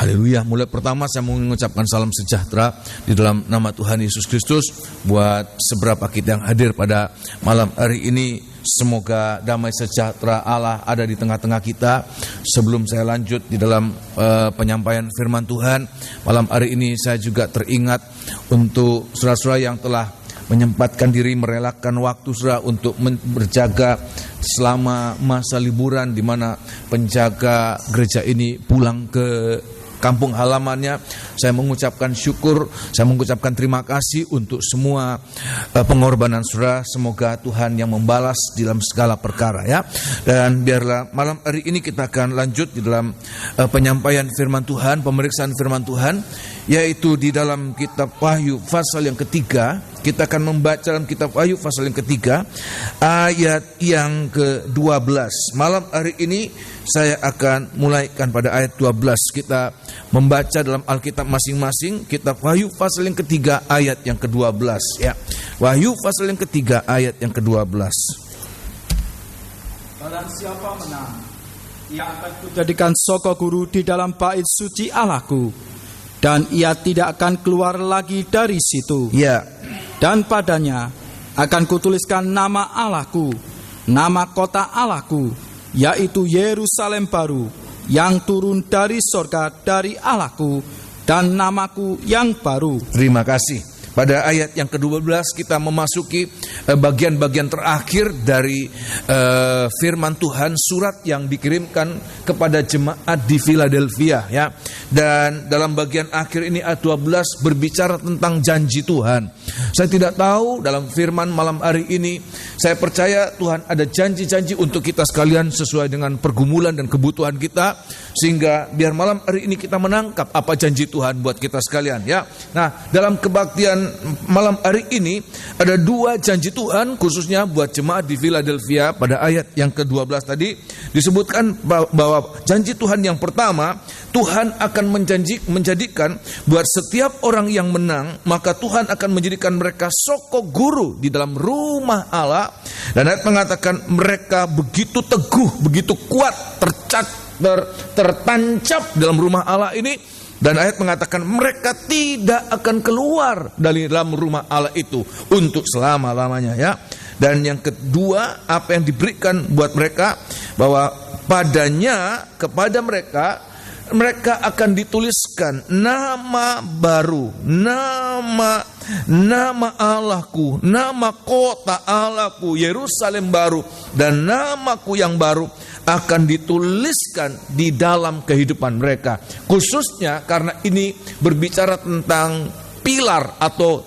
Haleluya. Mulai pertama saya mau mengucapkan salam sejahtera di dalam nama Tuhan Yesus Kristus buat seberapa kita yang hadir pada malam hari ini. Semoga damai sejahtera Allah ada di tengah-tengah kita. Sebelum saya lanjut di dalam penyampaian firman Tuhan, malam hari ini saya juga teringat untuk saudara-saudara yang telah menyempatkan diri, merelakan waktu saudara untuk berjaga selama masa liburan, di mana penjaga gereja ini pulang ke kampung halamannya. Saya mengucapkan syukur, saya mengucapkan terima kasih untuk semua pengorbanan saudara. Semoga Tuhan yang membalas dalam segala perkara ya. Dan biarlah malam hari ini kita akan lanjut di dalam penyampaian firman Tuhan, pemeriksaan firman Tuhan, yaitu di dalam kitab Wahyu pasal yang ketiga. Kita akan membaca dalam kitab Wahyu pasal yang ketiga ayat yang ke-12. Malam hari ini saya akan mulaikan pada ayat 12. Kita membaca dalam Alkitab masing-masing, kitab Wahyu pasal yang ketiga ayat yang ke-12 ya. Wahyu pasal yang ketiga ayat yang ke-12. Barang siapa menang, ia akan kujadikan soko guru di dalam bait suci Allahku, dan ia tidak akan keluar lagi dari situ. Ya. Dan padanya akan kutuliskan nama Allahku, nama kota Allahku, yaitu Yerusalem baru, yang turun dari sorga dari Allahku, dan namaku yang baru. Terima kasih. Pada ayat yang ke-12 kita memasuki bagian-bagian terakhir dari firman Tuhan, surat yang dikirimkan kepada jemaat di Philadelphia ya. Dan dalam bagian akhir ini ayat 12 berbicara tentang janji Tuhan. Saya tidak tahu dalam firman malam hari ini, saya percaya Tuhan ada janji-janji untuk kita sekalian sesuai dengan pergumulan dan kebutuhan kita, sehingga biar malam hari ini kita menangkap apa janji Tuhan buat kita sekalian ya. Nah, dalam kebaktian malam hari ini ada dua janji Tuhan khususnya buat jemaat di Philadelphia. Pada ayat yang ke-12 tadi disebutkan bahwa janji Tuhan yang pertama, Tuhan akan menjadikan buat setiap orang yang menang, maka Tuhan akan menjadikan mereka soko guru di dalam rumah Allah. Dan ayat mengatakan mereka begitu teguh, begitu kuat, tertancap dalam rumah Allah ini. Dan ayat mengatakan mereka tidak akan keluar dari dalam rumah Allah itu untuk selama-lamanya ya. Dan yang kedua, apa yang diberikan buat mereka, bahwa padanya, kepada mereka akan dituliskan nama baru, nama Allahku, nama kota Allahku, Yerusalem baru, dan namaku yang baru akan dituliskan di dalam kehidupan mereka. Khususnya karena ini berbicara tentang pilar atau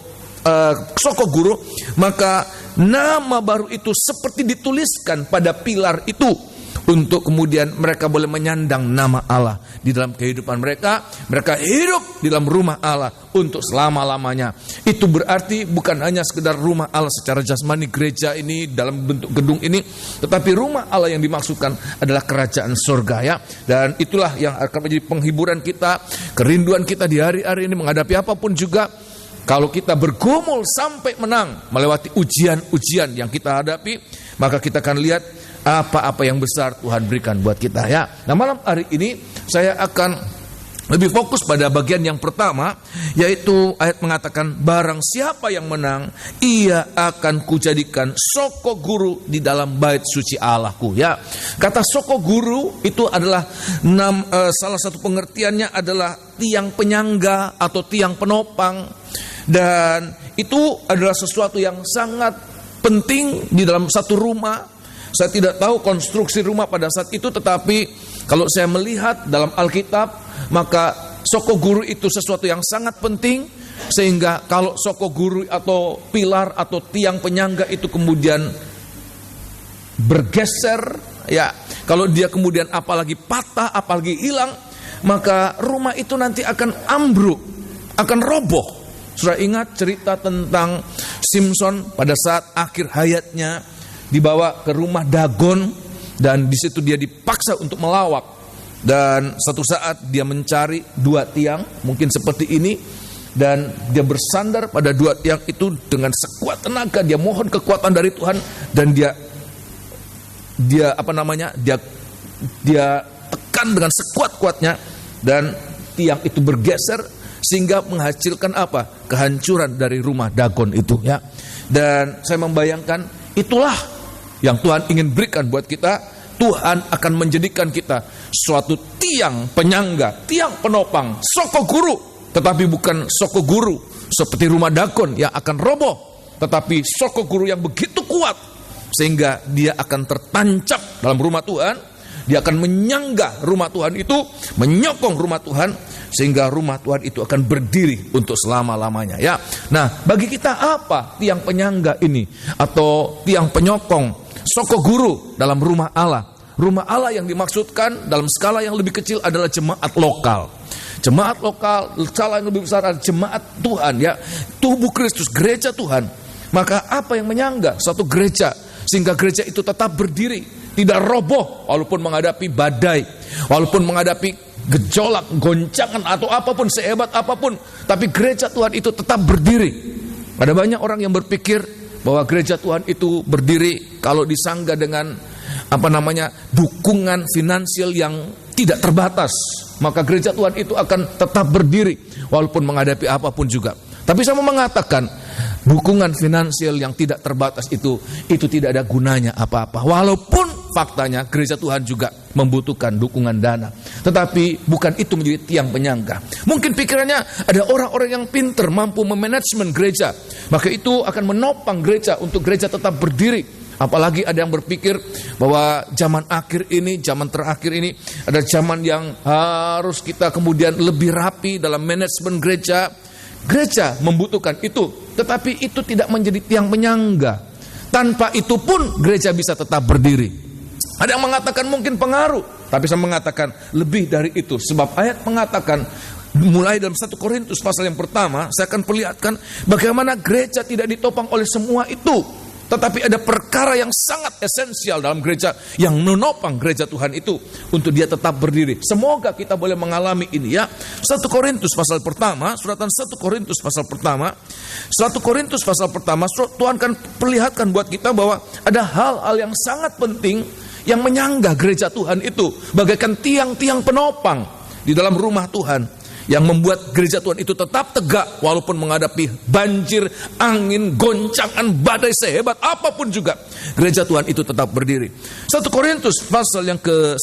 soko guru, maka nama baru itu seperti dituliskan pada pilar itu, untuk kemudian mereka boleh menyandang nama Allah di dalam kehidupan mereka. Mereka hidup di dalam rumah Allah untuk selama-lamanya. Itu berarti bukan hanya sekedar rumah Allah secara jasmani, gereja ini dalam bentuk gedung ini, tetapi rumah Allah yang dimaksudkan adalah kerajaan surga ya. Dan itulah yang akan menjadi penghiburan kita, kerinduan kita di hari-hari ini menghadapi apapun juga. Kalau kita bergumul sampai menang melewati ujian-ujian yang kita hadapi, maka kita akan lihat apa-apa yang besar Tuhan berikan buat kita ya. Nah, malam hari ini saya akan lebih fokus pada bagian yang pertama, yaitu ayat mengatakan barang siapa yang menang, ia akan kujadikan soko guru di dalam bait suci Allahku ya. Kata soko guru itu adalah salah satu pengertiannya adalah tiang penyangga atau tiang penopang. Dan itu adalah sesuatu yang sangat penting di dalam satu rumah. Saya tidak tahu konstruksi rumah pada saat itu, tetapi kalau saya melihat dalam Alkitab, maka soko guru itu sesuatu yang sangat penting. Sehingga kalau soko guru atau pilar atau tiang penyangga itu kemudian bergeser ya, kalau dia kemudian apalagi patah, apalagi hilang, maka rumah itu nanti akan ambruk, akan roboh. Sudah ingat cerita tentang Simpson pada saat akhir hayatnya, dibawa ke rumah Dagon, dan di situ dia dipaksa untuk melawak. Dan satu saat dia mencari dua tiang mungkin seperti ini, dan dia bersandar pada dua tiang itu dengan sekuat tenaga. Dia mohon kekuatan dari Tuhan, dan dia tekan dengan sekuat-kuatnya, dan tiang itu bergeser sehingga menghasilkan apa? Kehancuran dari rumah Dagon itu ya. Dan saya membayangkan itulah yang Tuhan ingin berikan buat kita. Tuhan akan menjadikan kita suatu tiang penyangga, tiang penopang, soko guru, tetapi bukan soko guru seperti rumah Dagon yang akan roboh, tetapi soko guru yang begitu kuat sehingga dia akan tertancap dalam rumah Tuhan. Dia akan menyangga rumah Tuhan itu, menyokong rumah Tuhan sehingga rumah Tuhan itu akan berdiri untuk selama-lamanya ya. Nah, bagi kita apa tiang penyangga ini atau tiang penyokong, soko guru dalam rumah Allah? Rumah Allah yang dimaksudkan dalam skala yang lebih kecil adalah jemaat lokal. Jemaat lokal, skala yang lebih besar adalah jemaat Tuhan ya, tubuh Kristus, gereja Tuhan. Maka apa yang menyangga satu gereja sehingga gereja itu tetap berdiri, tidak roboh walaupun menghadapi badai, walaupun menghadapi gejolak, goncangan atau apapun, sehebat apapun, tapi gereja Tuhan itu tetap berdiri. Ada banyak orang yang berpikir bahwa gereja Tuhan itu berdiri kalau disangga dengan dukungan finansial yang tidak terbatas, maka gereja Tuhan itu akan tetap berdiri walaupun menghadapi apapun juga. Tapi saya mau mengatakan dukungan finansial yang tidak terbatas itu tidak ada gunanya apa-apa. Walaupun faktanya gereja Tuhan juga membutuhkan dukungan dana, tetapi bukan itu menjadi tiang penyangga. Mungkin pikirannya ada orang-orang yang pintar mampu memanajemen gereja, maka itu akan menopang gereja untuk gereja tetap berdiri. Apalagi ada yang berpikir bahwa zaman akhir ini, zaman terakhir ini ada zaman yang harus kita kemudian lebih rapi dalam manajemen gereja. Gereja membutuhkan itu, tetapi itu tidak menjadi tiang penyangga. Tanpa itu pun gereja bisa tetap berdiri. Ada yang mengatakan mungkin pengaruh, tapi saya mengatakan lebih dari itu. Sebab ayat mengatakan mulai dalam 1 Korintus pasal yang pertama, saya akan perlihatkan bagaimana gereja tidak ditopang oleh semua itu. Tetapi ada perkara yang sangat esensial dalam gereja yang menopang gereja Tuhan itu untuk dia tetap berdiri. Semoga kita boleh mengalami ini ya. 1 Korintus pasal pertama, suratan 1 Korintus pasal pertama. 1 Korintus pasal pertama, Tuhan akan perlihatkan buat kita bahwa ada hal-hal yang sangat penting yang menyangga gereja Tuhan itu bagaikan tiang-tiang penopang di dalam rumah Tuhan, yang membuat gereja Tuhan itu tetap tegak walaupun menghadapi banjir, angin, goncangan, badai sehebat apapun juga. Gereja Tuhan itu tetap berdiri. 1 Korintus pasal yang ke-1,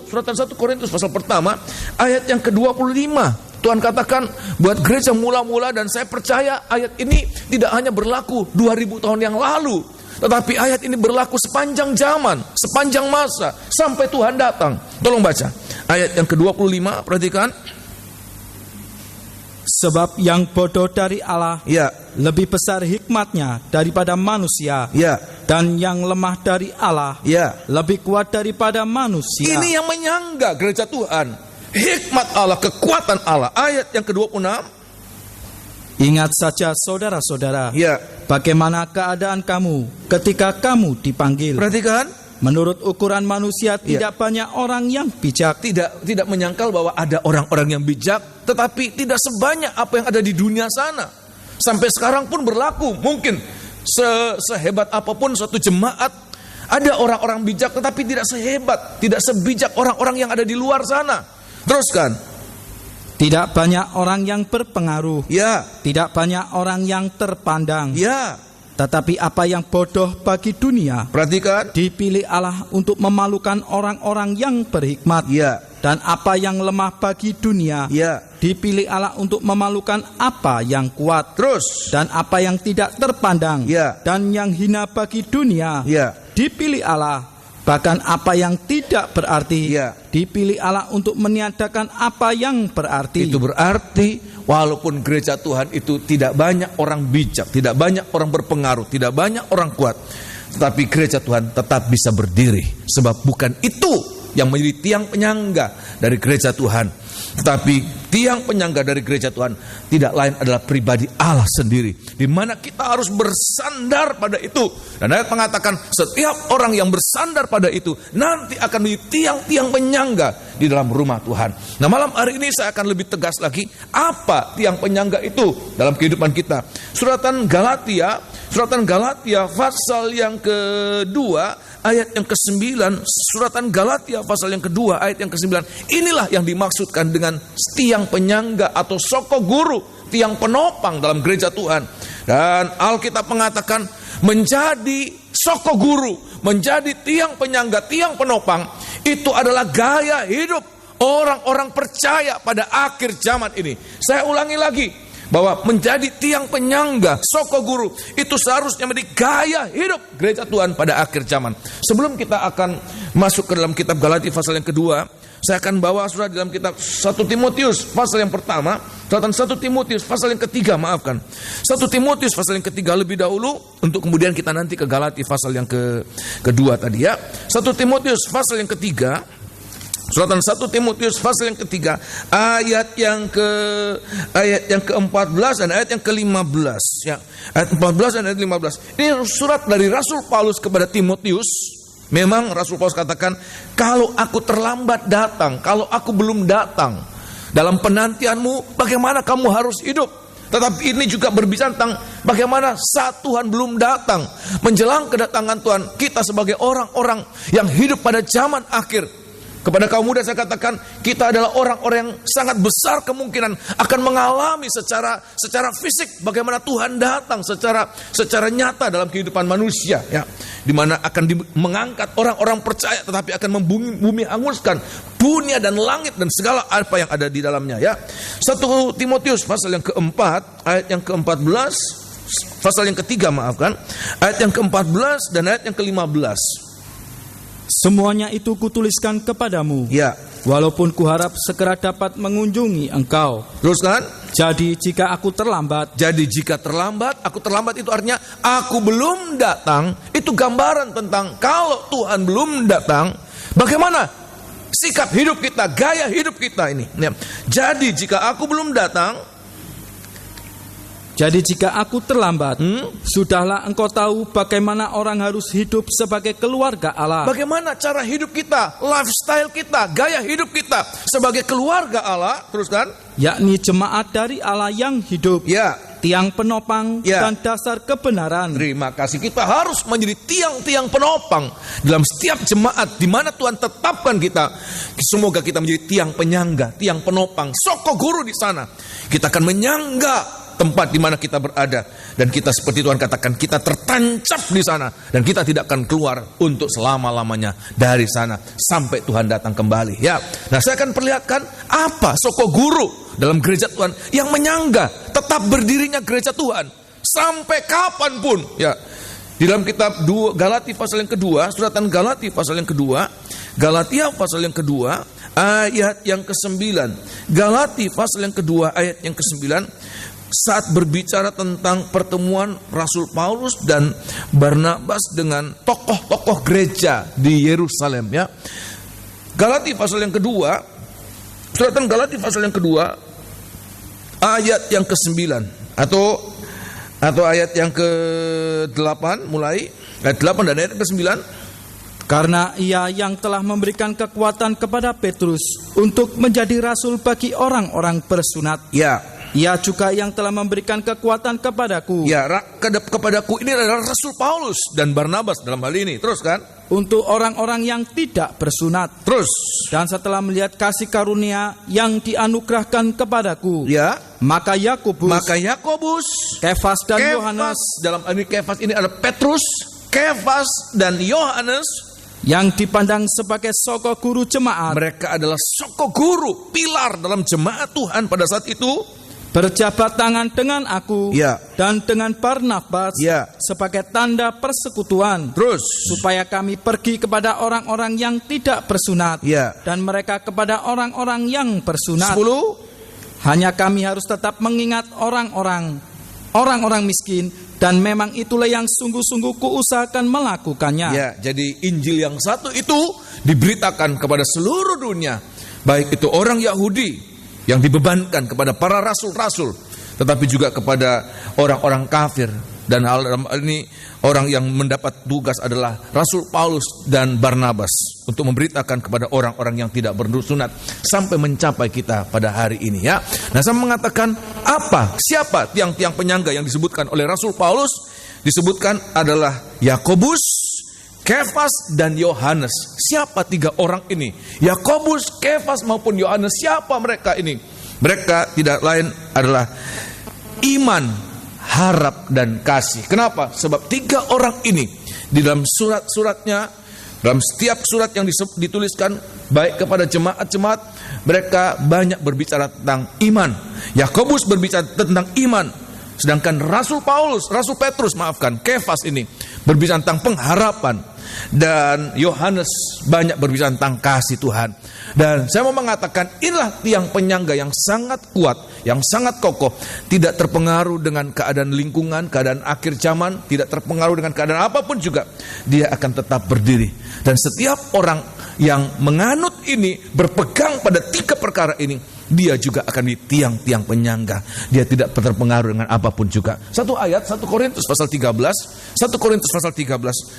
suratan 1 Korintus pasal pertama, ayat yang ke-25. Tuhan katakan buat gereja mula-mula, dan saya percaya ayat ini tidak hanya berlaku 2000 tahun yang lalu, tetapi ayat ini berlaku sepanjang zaman, sepanjang masa, sampai Tuhan datang. Tolong baca ayat yang ke-25, perhatikan. Sebab yang bodoh dari Allah Ya, lebih besar hikmatnya daripada manusia, ya, dan yang lemah dari Allah ya. lebih kuat daripada manusia. Ini yang menyangga gereja Tuhan. Hikmat Allah, kekuatan Allah. Ayat yang ke-26. Ingat saja saudara-saudara, Ya, bagaimana keadaan kamu ketika kamu dipanggil. perhatikan. Menurut ukuran manusia tidak banyak orang yang bijak. Tidak menyangkal bahwa ada orang-orang yang bijak, tetapi tidak sebanyak apa yang ada di dunia sana. Sampai sekarang pun berlaku. Mungkin sehebat apapun suatu jemaat, ada orang-orang bijak tetapi tidak sehebat, tidak sebijak orang-orang yang ada di luar sana. Teruskan. Tidak banyak orang yang berpengaruh. Ya, Tidak banyak orang yang terpandang. ya. Tetapi apa yang bodoh bagi dunia Perhatikan. dipilih Allah untuk memalukan orang-orang yang berhikmat. Ya, Dan apa yang lemah bagi dunia ya. dipilih Allah untuk memalukan apa yang kuat. Terus. Dan apa yang tidak terpandang Ya. dan yang hina bagi dunia Ya. dipilih Allah. Bahkan apa yang tidak berarti Ya. dipilih Allah untuk meniadakan apa yang berarti. Itu berarti walaupun gereja Tuhan itu tidak banyak orang bijak, tidak banyak orang berpengaruh, tidak banyak orang kuat, tetapi gereja Tuhan tetap bisa berdiri. Sebab bukan itu yang menjadi tiang penyangga dari gereja Tuhan, tetapi tiang penyangga dari gereja Tuhan tidak lain adalah pribadi Allah sendiri, di mana kita harus bersandar pada itu. Dan ayat mengatakan setiap orang yang bersandar pada itu nanti akan menjadi tiang-tiang penyangga di dalam rumah Tuhan. Nah, malam hari ini saya akan lebih tegas lagi apa tiang penyangga itu dalam kehidupan kita. Suratan Galatia pasal yang kedua ayat yang ke-9, suratan Galatia pasal yang kedua ayat yang ke-9. Inilah yang dimaksudkan dengan tiang penyangga atau soko guru, tiang penopang dalam gereja Tuhan. Dan Alkitab mengatakan menjadi soko guru, menjadi tiang penyangga, tiang penopang, itu adalah gaya hidup orang-orang percaya pada akhir zaman ini. Saya ulangi lagi, bahwa menjadi tiang penyangga, soko guru, itu seharusnya menjadi gaya hidup gereja Tuhan pada akhir zaman. Sebelum kita akan masuk ke dalam kitab Galatia pasal yang kedua, saya akan bawa surah dalam kitab 1 Timotius pasal yang pertama, suratan 1 Timotius pasal yang ketiga, 1 Timotius pasal yang ketiga lebih dahulu, untuk kemudian kita nanti ke Galatia pasal yang kedua tadi ya. 1 Timotius pasal yang ketiga, suratan 1 Timotius pasal yang ketiga, ayat yang ke-14 dan ayat yang ke-15 ya. Ayat 14 dan ayat 15. Ini surat dari Rasul Paulus kepada Timotius. Memang Rasul Paulus katakan, kalau aku terlambat datang, kalau aku belum datang dalam penantianmu, bagaimana kamu harus hidup? Tetapi ini juga berbicara tentang bagaimana saat Tuhan belum datang, menjelang kedatangan Tuhan, kita sebagai orang-orang yang hidup pada zaman akhir. Kepada kaum muda saya katakan, kita adalah orang-orang yang sangat besar kemungkinan akan mengalami secara fisik bagaimana Tuhan datang secara nyata dalam kehidupan manusia ya, di mana akan mengangkat orang-orang percaya, tetapi akan membumi hanguskan dunia dan langit dan segala apa yang ada di dalamnya ya. 1 Timotius pasal yang keempat, ayat yang ke-14, pasal yang ketiga ayat yang ke-14 dan ayat yang ke-15. Semuanya itu kutuliskan kepadamu, ya, walaupun kuharap segera dapat mengunjungi engkau. Teruskan. Jadi jika terlambat, aku terlambat itu artinya aku belum datang. Itu gambaran tentang kalau Tuhan belum datang, bagaimana sikap hidup kita, gaya hidup kita ini. Jadi jika aku belum datang, jadi jika aku terlambat, sudahlah engkau tahu bagaimana orang harus hidup sebagai keluarga Allah. Bagaimana cara hidup kita, lifestyle kita, gaya hidup kita sebagai keluarga Allah. Teruskan. Yakni jemaat dari Allah yang hidup. Ya. Tiang penopang dan dasar kebenaran. Terima kasih. Kita harus menjadi tiang-tiang penopang dalam setiap jemaat di mana Tuhan tetapkan kita. Semoga kita menjadi tiang penyangga, tiang penopang, soko guru di sana. Kita akan menyangga tempat di mana kita berada, dan kita seperti Tuhan katakan, kita tertancap di sana dan kita tidak akan keluar untuk selama-lamanya dari sana sampai Tuhan datang kembali ya. Nah, saya akan perlihatkan apa soko guru dalam gereja Tuhan yang menyangga tetap berdirinya gereja Tuhan sampai kapanpun ya. Di dalam kitab Galatia pasal yang kedua, suratan Galatia pasal yang kedua, Galatia pasal yang kedua ayat yang ke-9. Galatia pasal yang kedua ayat yang ke-9, saat berbicara tentang pertemuan Rasul Paulus dan Barnabas dengan tokoh-tokoh gereja di Yerusalem ya. Galatia pasal yang kedua, suratan Galatia pasal yang kedua ayat yang ke-9 atau ayat yang ke-8, mulai ayat 8 dan ayat ke-9. Karena ia yang telah memberikan kekuatan kepada Petrus untuk menjadi rasul bagi orang-orang bersunat. Ya. Ia juga yang telah memberikan kekuatan kepadaku. Ya, kepadaku ini adalah Rasul Paulus dan Barnabas dalam hal ini. Terus kan? Untuk orang-orang yang tidak bersunat. Terus. Dan setelah melihat kasih karunia yang dianugerahkan kepadaku. Ya. Maka Yakobus, Kefas dan Yohanes. Dalam ini Kefas ini ada Petrus, Kefas dan Yohanes, yang dipandang sebagai soko guru jemaat. Mereka adalah soko guru, pilar dalam jemaat Tuhan pada saat itu. Berjabat tangan dengan aku dan dengan Barnabas sebagai tanda persekutuan. Terus. Supaya kami pergi kepada orang-orang yang tidak bersunat dan mereka kepada orang-orang yang bersunat. 10. Hanya kami harus tetap mengingat orang-orang miskin, dan memang itulah yang sungguh-sungguh kuusahakan melakukannya. Ya, jadi Injil yang satu itu diberitakan kepada seluruh dunia, baik itu orang Yahudi yang dibebankan kepada para rasul-rasul, tetapi juga kepada orang-orang kafir. Dan hal ini orang yang mendapat tugas adalah Rasul Paulus dan Barnabas untuk memberitakan kepada orang-orang yang tidak bersunat sampai mencapai kita pada hari ini ya. Nah, saya mengatakan siapa tiang-tiang penyangga yang disebutkan oleh Rasul Paulus? Disebutkan adalah Yakobus, Kefas dan Yohanes. Siapa tiga orang ini? Yakobus, Kefas maupun Yohanes. Siapa mereka ini? Mereka tidak lain adalah iman, harap, dan kasih. Kenapa? Sebab tiga orang ini di dalam surat-suratnya, dalam setiap surat yang dituliskan baik kepada jemaat-jemaat, mereka banyak berbicara tentang iman. Yakobus berbicara tentang iman, sedangkan Rasul Petrus, Kefas ini berbicara tentang pengharapan, dan Yohanes banyak berbicara tentang kasih Tuhan. Dan saya mau mengatakan, inilah tiang penyangga yang sangat kuat, yang sangat kokoh, tidak terpengaruh dengan keadaan lingkungan, keadaan akhir zaman, tidak terpengaruh dengan keadaan apapun juga, dia akan tetap berdiri. Dan setiap orang yang menganut ini, berpegang pada tiga perkara ini, dia juga akan di tiang-tiang penyangga. Dia tidak terpengaruh dengan apapun juga. Satu ayat, 1 Korintus pasal 13.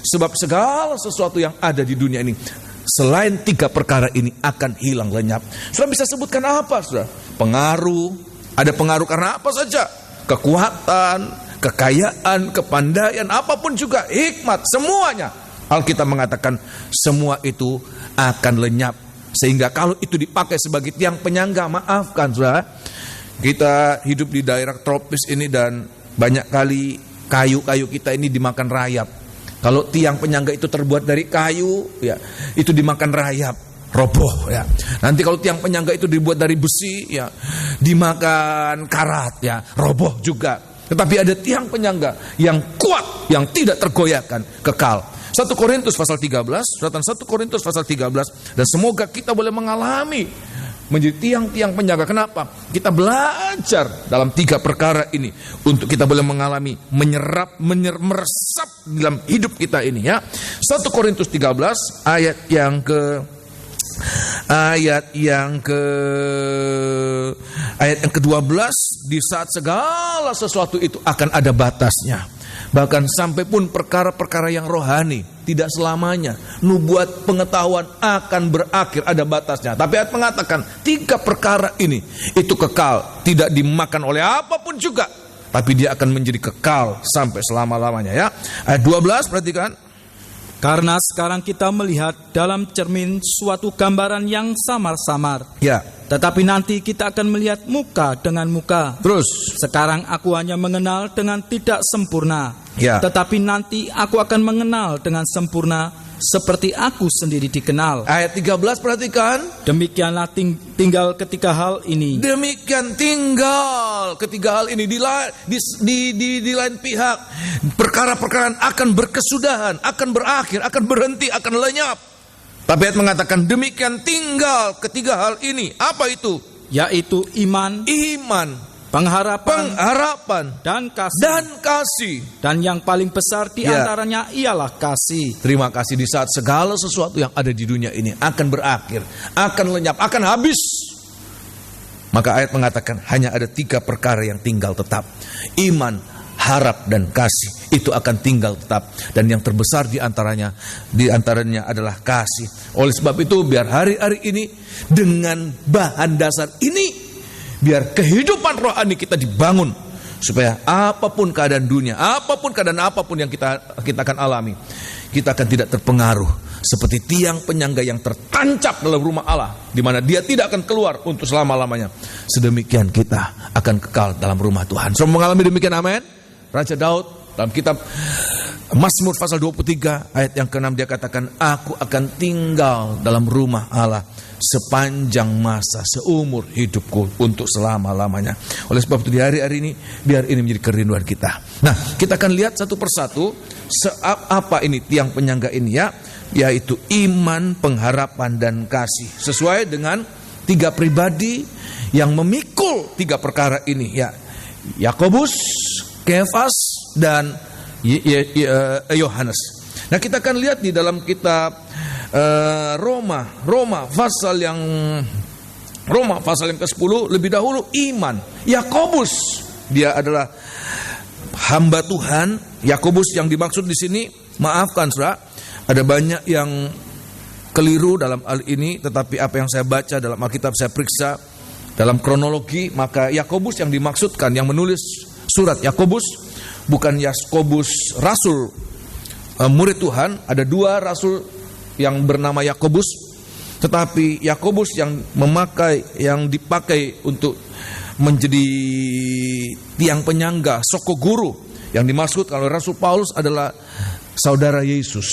Sebab segala sesuatu yang ada di dunia ini, selain tiga perkara ini, akan hilang lenyap. Sudah bisa sebutkan apa, sudah? Pengaruh. Ada pengaruh karena apa saja? Kekuatan, kekayaan, kepandaian, apapun juga, hikmat, semuanya. Alkitab mengatakan semua itu akan lenyap. Sehingga kalau itu dipakai sebagai tiang penyangga, maafkan saudara, kita hidup di daerah tropis ini dan banyak kali kayu-kayu kita ini dimakan rayap. Kalau tiang penyangga itu terbuat dari kayu, ya itu dimakan rayap, roboh ya. Nanti kalau tiang penyangga itu dibuat dari besi, ya dimakan karat, ya roboh juga. Tetapi ada tiang penyangga yang kuat, yang tidak tergoyahkan, kekal. 1 Korintus pasal 13, suratan 1 Korintus pasal 13, dan semoga kita boleh mengalami menjadi tiang-tiang penyangga. Kenapa? Kita belajar dalam tiga perkara ini untuk kita boleh mengalami meresap dalam hidup kita ini ya. 1 Korintus 13 ayat yang ke-12, di saat segala sesuatu itu akan ada batasnya. Bahkan sampai pun perkara-perkara yang rohani tidak selamanya. Nubuat, pengetahuan akan berakhir, ada batasnya. Tapi ayat mengatakan tiga perkara ini itu kekal, tidak dimakan oleh apapun juga, tapi dia akan menjadi kekal sampai selama-lamanya ya. Ayat 12 perhatikan. Karena sekarang kita melihat dalam cermin suatu gambaran yang samar-samar. Ya. Tetapi nanti kita akan melihat muka dengan muka. Terus. Sekarang aku hanya mengenal dengan tidak sempurna. Ya. Tetapi nanti aku akan mengenal dengan sempurna, seperti aku sendiri dikenal. Ayat 13 perhatikan. Demikianlah tinggal ketiga hal ini. Demikian tinggal ketiga hal ini di lain pihak. Perkara-perkara akan berkesudahan, akan berakhir, akan berhenti, akan lenyap. Tapi ayat mengatakan demikian tinggal ketiga hal ini. Apa itu? Yaitu iman, pengharapan dan kasih. Dan yang paling besar di antaranya ialah kasih. Terima kasih. Di saat segala sesuatu yang ada di dunia ini akan berakhir, akan lenyap, akan habis, maka ayat mengatakan hanya ada tiga perkara yang tinggal tetap. Iman, harap, dan kasih. Itu akan tinggal tetap. Dan yang terbesar di antaranya adalah kasih. Oleh sebab itu biar hari-hari ini dengan bahan dasar ini, biar kehidupan rohani kita dibangun, supaya apapun keadaan dunia, apapun yang kita akan alami, kita akan tidak terpengaruh seperti tiang penyangga yang tertancap dalam rumah Allah, di mana dia tidak akan keluar untuk selama-lamanya. Sedemikian kita akan kekal dalam rumah Tuhan. Semua mengalami demikian, amin. Raja Daud dalam kitab Mazmur pasal 23 ayat yang ke-6 dia katakan, aku akan tinggal dalam rumah Allah sepanjang masa, seumur hidupku, untuk selama-lamanya. Oleh sebab itu di hari-hari ini, biar ini menjadi kerinduan kita. Nah, kita akan lihat satu persatu apa ini tiang penyangga ini ya, yaitu iman, pengharapan, dan kasih. Sesuai dengan tiga pribadi yang memikul tiga perkara ini ya. Yakobus, Kefas, dan Yohanes. Nah, kita akan lihat di dalam kitab Roma pasal yang ke-10 lebih dahulu iman. Yakobus, dia adalah hamba Tuhan. Yakobus yang dimaksud di sini, maafkan saudara, ada banyak yang keliru dalam hal ini, tetapi apa yang saya baca dalam Alkitab, saya periksa dalam kronologi, maka Yakobus yang dimaksudkan, yang menulis surat Yakobus, bukan Yakobus Rasul murid Tuhan, ada 2 rasul yang bernama Yakobus, tetapi Yakobus yang dipakai untuk menjadi tiang penyangga, soko guru, yang dimaksud kalau Rasul Paulus adalah saudara Yesus.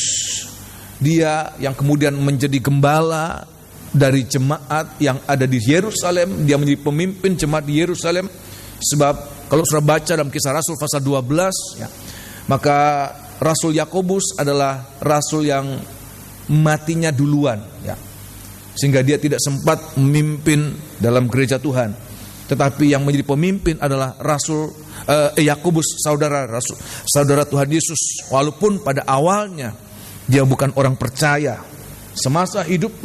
Dia yang kemudian menjadi gembala dari jemaat yang ada di Yerusalem. Dia menjadi pemimpin jemaat di Yerusalem. Sebab kalau sudah baca dalam Kisah Rasul pasal 12 ya, maka Rasul Yakobus adalah rasul yang matinya duluan ya, sehingga dia tidak sempat memimpin dalam gereja Tuhan. Tetapi yang menjadi pemimpin adalah Rasul Yakobus, saudara Tuhan Yesus. Walaupun pada awalnya dia bukan orang percaya, semasa hidup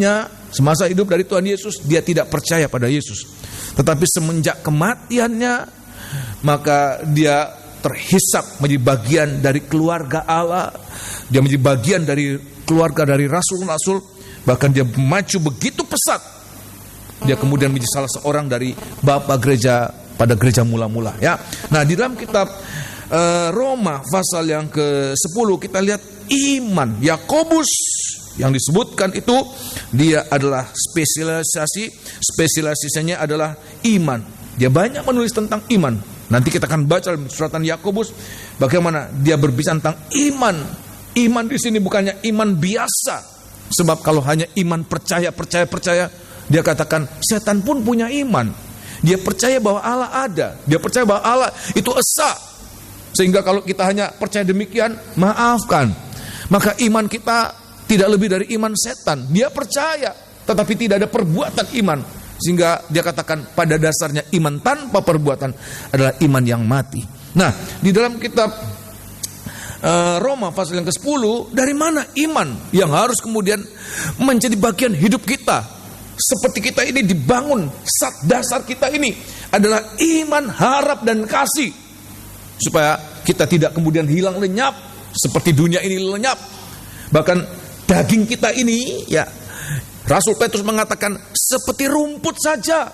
dari Tuhan Yesus dia tidak percaya pada Yesus. Tetapi semenjak kematiannya, maka dia terhisap menjadi bagian dari keluarga Allah. Dia menjadi bagian dari keluarga dari rasul-rasul. Bahkan dia maju begitu pesat. Dia kemudian menjadi salah seorang dari bapak gereja pada gereja mula-mula ya. Nah, di dalam kitab Roma pasal yang ke-10 kita lihat iman Yakobus yang disebutkan itu, dia adalah spesialisasinya adalah iman. Dia banyak menulis tentang iman. Nanti kita akan baca dalam suratan Yakobus bagaimana dia berbicara tentang iman. Iman di sini bukannya iman biasa. Sebab kalau hanya iman percaya, dia katakan setan pun punya iman. Dia percaya bahwa Allah ada. Dia percaya bahwa Allah itu esa. Sehingga kalau kita hanya percaya demikian, maafkan. Maka iman kita tidak lebih dari iman setan. Dia percaya, tetapi tidak ada perbuatan iman. Sehingga dia katakan pada dasarnya iman tanpa perbuatan adalah iman yang mati. Nah, di dalam kitab Roma pasal yang ke-10, dari mana iman yang harus kemudian menjadi bagian hidup kita? Seperti kita ini dibangun, dasar kita ini adalah iman, harap, dan kasih. Supaya kita tidak kemudian hilang lenyap, seperti dunia ini lenyap. Bahkan daging kita ini ya, Rasul Petrus mengatakan seperti rumput saja.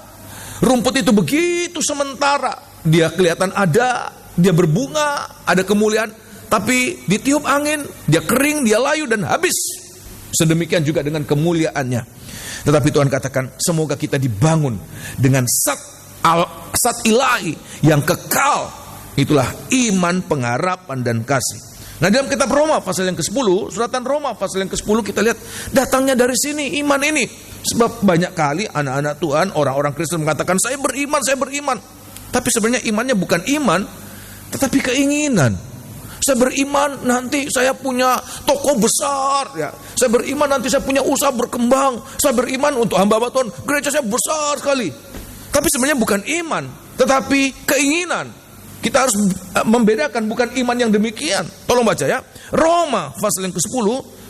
Rumput itu begitu sementara. Dia kelihatan ada, dia berbunga, ada kemuliaan. Tapi ditiup angin, dia kering, dia layu dan habis. Sedemikian juga dengan kemuliaannya. Tetapi Tuhan katakan semoga kita dibangun dengan sat ilahi yang kekal. Itulah iman, pengharapan, dan kasih. Nah, dalam kitab Roma pasal yang ke-10, suratan Roma pasal yang ke-10 kita lihat datangnya dari sini iman ini. Sebab banyak kali anak-anak Tuhan, orang-orang Kristen mengatakan saya beriman. Tapi sebenarnya imannya bukan iman, tetapi keinginan. Saya beriman nanti saya punya toko besar ya. Saya beriman nanti saya punya usaha berkembang. Saya beriman untuk hamba Tuhan, gereja saya besar sekali. Tapi sebenarnya bukan iman, tetapi keinginan. Kita harus membedakan, bukan iman yang demikian. Tolong baca ya. Roma pasal yang ke-10,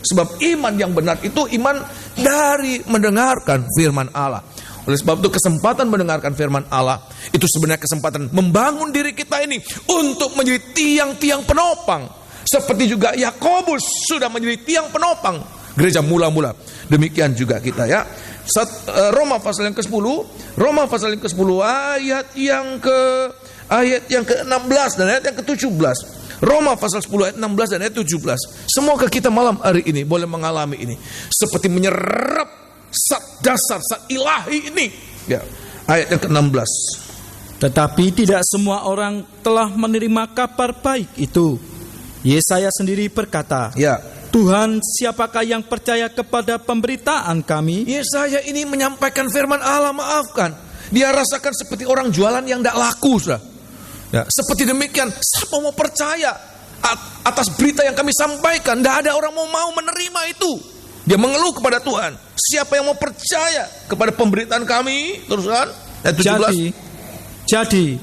sebab iman yang benar itu iman dari mendengarkan firman Allah. Oleh sebab itu kesempatan mendengarkan firman Allah itu sebenarnya kesempatan membangun diri kita ini untuk menjadi tiang-tiang penopang. Seperti juga Yakobus sudah menjadi tiang penopang gereja mula-mula. Demikian juga kita ya. Roma pasal yang ke-10, Roma pasal yang ke-10 ayat yang ke-16 dan ayat yang ke-17. Roma pasal 10 ayat 16 dan ayat 17. Semoga kita malam hari ini boleh mengalami ini. Seperti menyerap dasar ilahi ini. Ya, ayat yang ke-16. Tetapi tidak semua orang telah menerima kabar baik itu. Yesaya sendiri berkata, ya, Tuhan, siapakah yang percaya kepada pemberitaan kami? Yesaya ini menyampaikan firman Allah, maafkan. Dia rasakan seperti orang jualan yang tidak laku, sudah. Ya, seperti demikian, siapa mau percaya atas berita yang kami sampaikan? Tidak ada orang mau menerima itu. Dia mengeluh kepada Tuhan. Siapa yang mau percaya kepada pemberitaan kami? Teruskan. Ayat 17. Jadi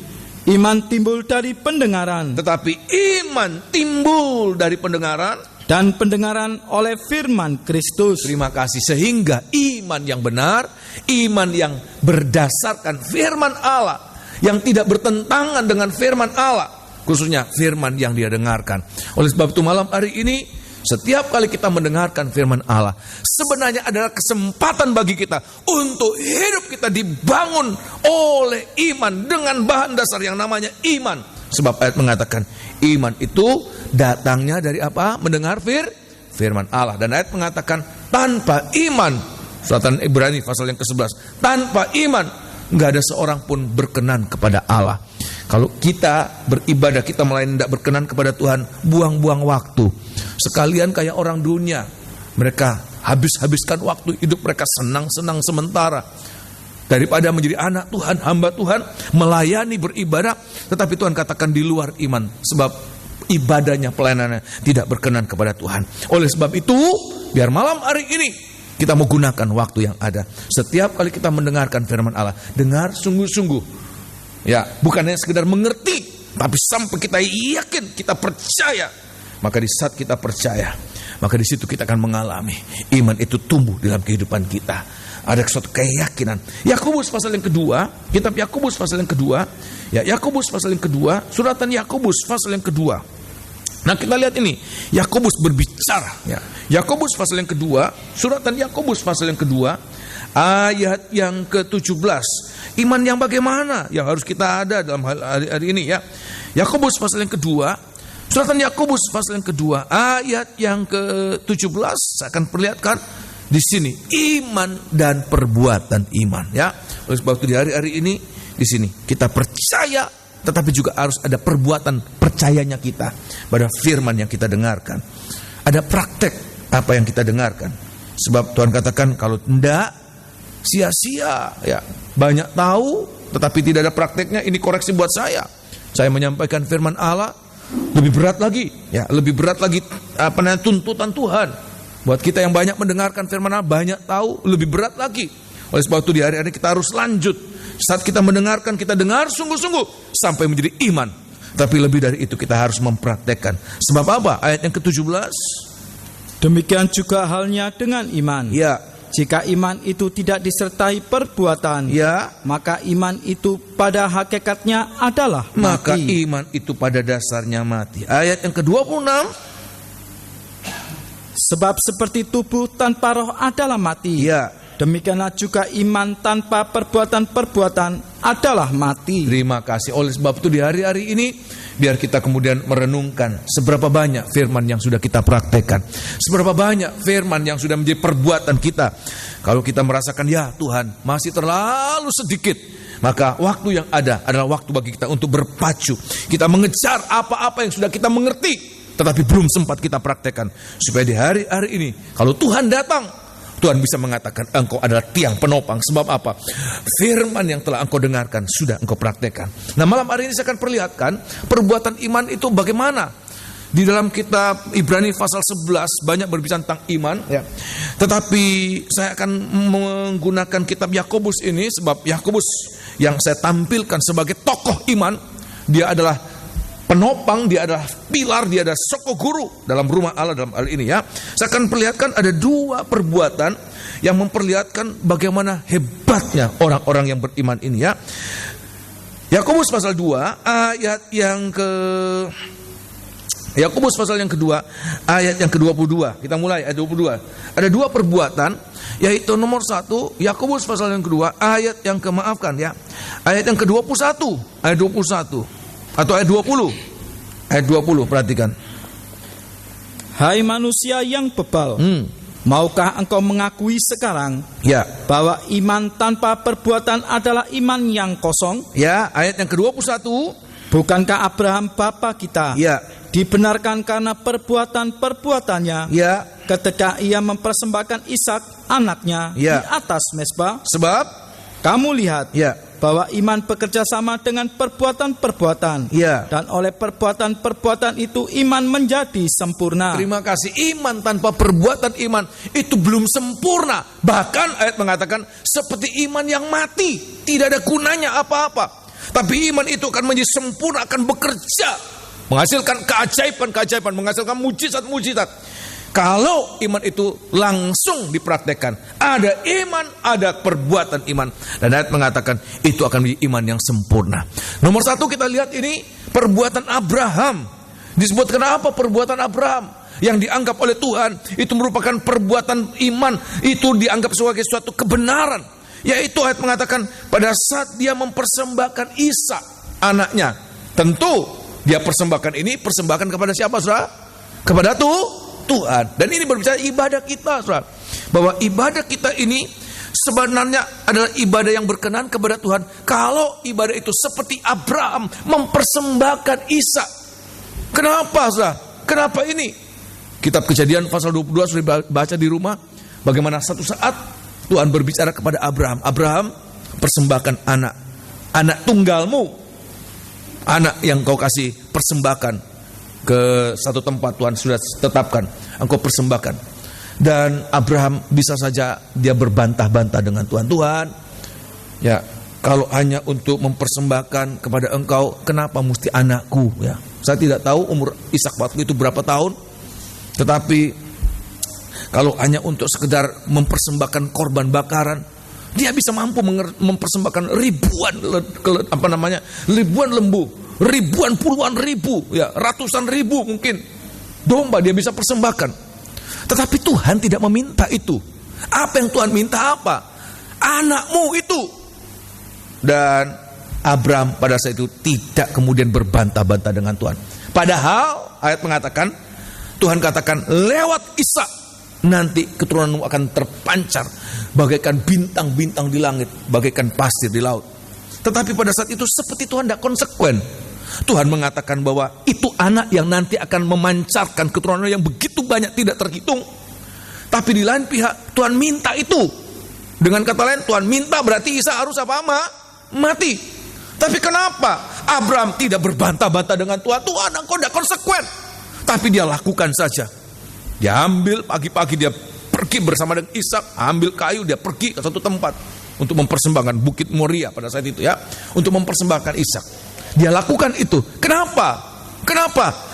iman timbul dari pendengaran. Tetapi iman timbul dari pendengaran. Dan pendengaran oleh firman Kristus. Terima kasih. Sehingga iman yang benar, iman yang berdasarkan firman Allah, yang tidak bertentangan dengan firman Allah, khususnya firman yang dia dengarkan. Oleh sebab itu malam hari ini, setiap kali kita mendengarkan firman Allah, sebenarnya adalah kesempatan bagi kita untuk hidup kita dibangun oleh iman dengan bahan dasar yang namanya iman. Sebab ayat mengatakan iman itu datangnya dari apa? Mendengar firman Allah. Dan ayat mengatakan tanpa iman, suratan Ibrani pasal yang ke-11, tanpa iman nggak ada seorang pun berkenan kepada Allah. Kalau kita beribadah, kita melayani tidak berkenan kepada Tuhan, buang-buang waktu. Sekalian kayak orang dunia, mereka habiskan waktu hidup mereka senang-senang sementara. Daripada menjadi anak Tuhan, hamba Tuhan, melayani, beribadah, tetapi Tuhan katakan di luar iman. Sebab ibadahnya, pelayanannya tidak berkenan kepada Tuhan. Oleh sebab itu, biar malam hari ini kita menggunakan waktu yang ada. Setiap kali kita mendengarkan firman Allah, dengar sungguh-sungguh. Ya, bukannya sekedar mengerti, tapi sampai kita yakin, kita percaya. Maka di saat kita percaya, maka di situ kita akan mengalami iman itu tumbuh dalam kehidupan kita. Ada suatu keyakinan. Yakobus pasal yang kedua, kitab Yakobus pasal yang kedua, ya Yakobus pasal yang kedua, suratan Yakobus pasal yang kedua. Nah, kita lihat ini, Yakobus berbicara, ya. Yakobus pasal yang kedua, suratan Yakobus pasal yang kedua, ayat yang ke-17. Iman yang bagaimana yang harus kita ada dalam hari ini, ya. Yakobus pasal yang kedua, suratan Yakobus pasal yang kedua, ayat yang ke-17, saya akan perlihatkan di sini iman dan perbuatan iman, ya. Oleh sebab itu di hari-hari ini di sini kita percaya, tetapi juga harus ada perbuatan percayanya kita pada firman yang kita dengarkan. Ada praktek apa yang kita dengarkan. Sebab Tuhan katakan kalau tidak sia-sia, ya. Banyak tahu tetapi tidak ada prakteknya, ini koreksi buat saya. Saya menyampaikan firman Allah lebih berat lagi, ya, lebih berat lagi tuntutan Tuhan. Buat kita yang banyak mendengarkan firman Allah, banyak tahu, lebih berat lagi. Oleh sebab itu di hari-hari kita harus lanjut. Saat kita mendengarkan, kita dengar sungguh-sungguh sampai menjadi iman. Tapi lebih dari itu kita harus mempraktekkan. Sebab apa? Ayat yang ke-17. Demikian juga halnya dengan iman. Ya. Jika iman itu tidak disertai perbuatan, ya, maka iman itu pada hakikatnya adalah mati. Maka iman itu pada dasarnya mati. Ayat yang ke-26. Sebab seperti tubuh tanpa roh adalah mati, ya, demikianlah juga iman tanpa perbuatan-perbuatan adalah mati. Terima kasih. Oleh sebab itu di hari-hari ini, biar kita kemudian merenungkan seberapa banyak firman yang sudah kita praktekkan, seberapa banyak firman yang sudah menjadi perbuatan kita. Kalau kita merasakan, ya Tuhan masih terlalu sedikit, maka waktu yang ada adalah waktu bagi kita untuk berpacu. Kita mengejar apa-apa yang sudah kita mengerti, tetapi belum sempat kita praktekkan. Supaya di hari-hari ini, kalau Tuhan datang, Tuhan bisa mengatakan engkau adalah tiang penopang. Sebab apa? Firman yang telah engkau dengarkan sudah engkau praktekkan. Nah, malam hari ini saya akan perlihatkan perbuatan iman itu bagaimana. Di dalam kitab Ibrani pasal 11 banyak berbicara tentang iman, ya. Tetapi saya akan menggunakan kitab Yakobus ini, sebab Yakobus yang saya tampilkan sebagai tokoh iman, dia adalah penopang, dia adalah pilar, dia adalah soko guru dalam rumah Allah dalam hal ini, ya. Saya akan perlihatkan ada dua perbuatan yang memperlihatkan bagaimana hebatnya orang-orang yang beriman ini, ya. Yakobus pasal 2 ayat yang Yakobus pasal yang kedua ayat yang ke-22. Kita mulai ayat 22. Ada dua perbuatan, yaitu nomor 1 Yakobus pasal yang kedua ayat yang ayat yang ke-21, ayat 21 atau ayat 20. Ayat 20, perhatikan. Hai manusia yang bebal, maukah engkau mengakui sekarang, ya, bahwa iman tanpa perbuatan adalah iman yang kosong? Ya, ayat yang ke-21. Bukankah Abraham bapa kita, ya, dibenarkan karena perbuatan-perbuatannya, ya, ketika ia mempersembahkan Ishak anaknya, ya, di atas mezbah? Sebab kamu lihat, ya, bahwa iman bekerja sama dengan perbuatan-perbuatan, ya, dan oleh perbuatan-perbuatan itu iman menjadi sempurna. Terima kasih. Iman tanpa perbuatan iman itu belum sempurna. Bahkan ayat mengatakan seperti iman yang mati, tidak ada gunanya apa-apa. Tapi iman itu akan menjadi sempurna, akan bekerja, menghasilkan keajaiban-keajaiban, menghasilkan mujizat-mujizat. Kalau iman itu langsung dipraktekkan, ada iman, ada perbuatan iman. Dan ayat mengatakan itu akan menjadi iman yang sempurna. Nomor 1 kita lihat ini perbuatan Abraham. Disebutkan apa perbuatan Abraham? Yang dianggap oleh Tuhan itu merupakan perbuatan iman. Itu dianggap sebagai suatu kebenaran. Yaitu ayat mengatakan pada saat dia mempersembahkan Ishak anaknya. Tentu Dia persembahkan ini, persembahkan kepada siapa, saudara? Kepada Tuhan. Dan ini berbicara ibadah kita, saudara. Bahwa ibadah kita ini sebenarnya adalah ibadah yang berkenan kepada Tuhan. Kalau ibadah itu seperti Abraham mempersembahkan Ishak. Kenapa, saudara? Kenapa ini? Kitab Kejadian pasal 22 sudah baca di rumah. Bagaimana satu saat Tuhan berbicara kepada Abraham. Abraham, persembahkan anak tunggalmu. Anak yang kau kasih persembahkan ke satu tempat Tuhan sudah tetapkan, engkau persembahkan. Dan Abraham bisa saja dia berbantah-bantah dengan Tuhan, ya, kalau hanya untuk mempersembahkan kepada engkau, kenapa mesti anakku, ya. Saya tidak tahu umur Ishak waktu itu berapa tahun, tetapi kalau hanya untuk sekedar mempersembahkan korban bakaran, dia bisa mampu mempersembahkan ribuan lembu, ribuan, puluhan ribu, ya, ratusan ribu mungkin domba dia bisa persembahkan. Tetapi Tuhan tidak meminta itu. Apa yang Tuhan minta apa? Anakmu itu. Dan Abraham pada saat itu tidak kemudian berbantah-bantah dengan Tuhan. Padahal ayat mengatakan, Tuhan katakan lewat Ishak nanti keturunanmu akan terpancar bagaikan bintang-bintang di langit, bagaikan pasir di laut. Tetapi pada saat itu seperti Tuhan tidak konsekuen. Tuhan mengatakan bahwa itu anak yang nanti akan memancarkan keturunan yang begitu banyak tidak terhitung. Tapi di lain pihak Tuhan minta itu. Dengan kata lain Tuhan minta berarti Ishak harus apa? Mati. Tapi kenapa Abraham tidak berbantah-bantah dengan Tuhan? Tuhan, engkau tidak konsekuen. Tapi dia lakukan saja. Dia ambil pagi-pagi, dia pergi bersama dengan Ishak, ambil kayu, dia pergi ke satu tempat untuk mempersembahkan Bukit Moria pada saat itu, ya, untuk mempersembahkan Ishak. Dia lakukan itu. Kenapa?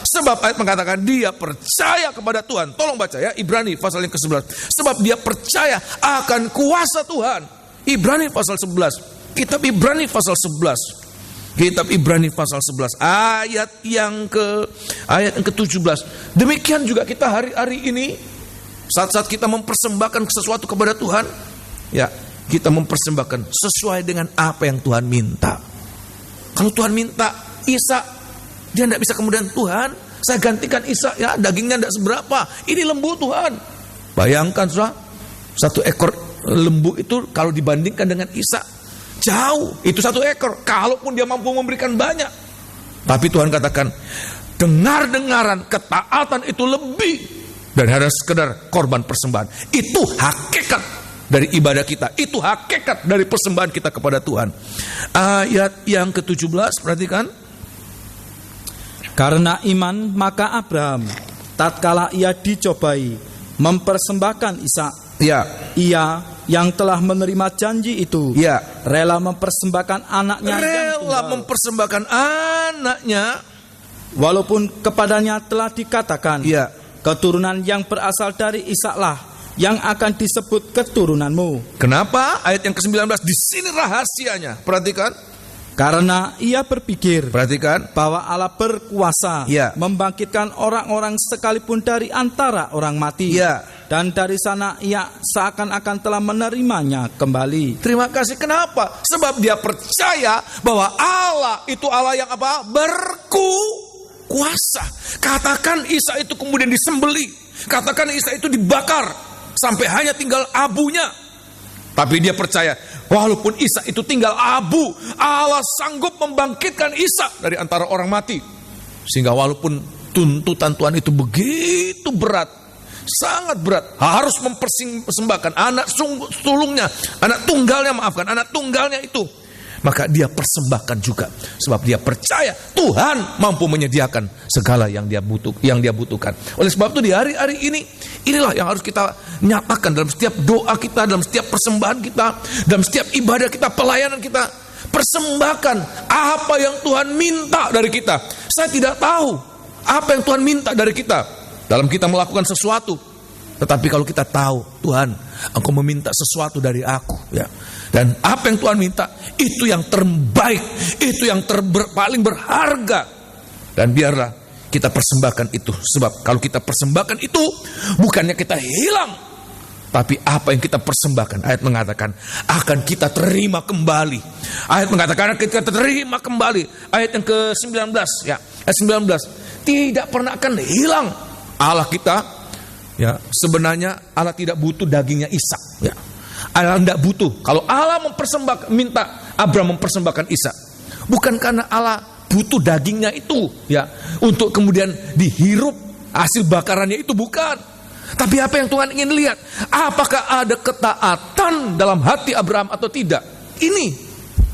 Sebab ayat mengatakan dia percaya kepada Tuhan. Tolong baca, ya, Ibrani pasal yang ke-11. Sebab dia percaya akan kuasa Tuhan. Ibrani pasal 11. Kitab Ibrani pasal 11. Kitab Ibrani pasal 11 ayat yang ke-17. Demikian juga kita hari-hari ini, saat-saat kita mempersembahkan sesuatu kepada Tuhan, ya, kita mempersembahkan sesuai dengan apa yang Tuhan minta. Kalau Tuhan minta Ishak, dia tidak bisa kemudian, Tuhan, saya gantikan Ishak, ya, dagingnya tidak seberapa, ini lembu Tuhan. Bayangkan, saudara, satu ekor lembu itu kalau dibandingkan dengan Ishak, jauh, itu satu ekor. Kalaupun dia mampu memberikan banyak, tapi Tuhan katakan dengar-dengaran ketaatan itu lebih dari hanya sekedar korban persembahan. Itu hakikat dari ibadah kita, itu hakikat dari persembahan kita kepada Tuhan. Ayat yang ke-17, perhatikan. Karena iman maka Abraham tatkala ia dicobai mempersembahkan Ishak, ya, ia yang telah menerima janji itu, ya, rela mempersembahkan anaknya, mempersembahkan anaknya, walaupun kepadanya telah dikatakan, ya, keturunan yang berasal dari Ishaklah yang akan disebut keturunanmu. Kenapa? Ayat yang ke-19, di sini rahasianya. Perhatikan. Karena ia berpikir, perhatikan, bahwa Allah berkuasa, ya, membangkitkan orang-orang sekalipun dari antara orang mati, ya, dan dari sana ia seakan-akan telah menerimanya kembali. Terima kasih. Kenapa? Sebab dia percaya bahwa Allah itu Allah yang apa? Berkuasa. Katakan Ishak itu kemudian disembeli, katakan Ishak itu dibakar sampai hanya tinggal abunya, tapi dia percaya walaupun Ishak itu tinggal abu, Allah sanggup membangkitkan Ishak dari antara orang mati. Sehingga walaupun tuntutan Tuhan itu begitu berat, sangat berat, harus mempersembahkan anak sulungnya, anak tunggalnya itu, maka dia persembahkan juga. Sebab dia percaya Tuhan mampu menyediakan segala yang dia butuhkan. Oleh sebab itu di hari-hari ini, inilah yang harus kita nyatakan dalam setiap doa kita, dalam setiap persembahan kita, dalam setiap ibadah kita, pelayanan kita. Persembahkan apa yang Tuhan minta dari kita. Saya tidak tahu apa yang Tuhan minta dari kita dalam kita melakukan sesuatu. Tetapi kalau kita tahu, Tuhan, Engkau meminta sesuatu dari aku, ya. Dan apa yang Tuhan minta, itu yang terbaik, itu yang paling berharga. Dan biarlah kita persembahkan itu. Sebab kalau kita persembahkan itu, bukannya kita hilang, tapi apa yang kita persembahkan, ayat mengatakan, akan kita terima kembali. Ayat mengatakan kita terima kembali. Ayat yang ke-19 ya. Ayat 19. Tidak pernah akan hilang Allah kita. Ya, sebenarnya Allah tidak butuh dagingnya Ishak. Ya. Allah tidak butuh. Kalau Allah minta Abraham mempersembahkan Ishak, bukan karena Allah butuh dagingnya itu, ya, untuk kemudian dihirup hasil bakarannya itu, bukan. Tapi apa yang Tuhan ingin lihat? Apakah ada ketaatan dalam hati Abraham atau tidak? Ini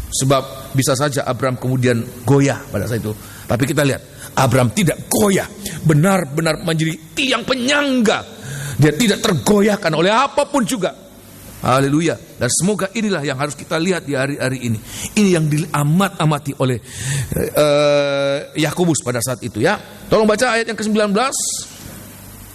sebab bisa saja Abraham kemudian goyah pada saat itu. Tapi kita lihat Abraham tidak goyah, benar-benar menjadi tiang penyangga. Dia tidak tergoyahkan oleh apapun juga. Haleluya. Dan semoga inilah yang harus kita lihat di hari-hari ini. Ini yang diamat-amati oleh Yakobus pada saat itu, ya. Tolong baca ayat yang ke-19.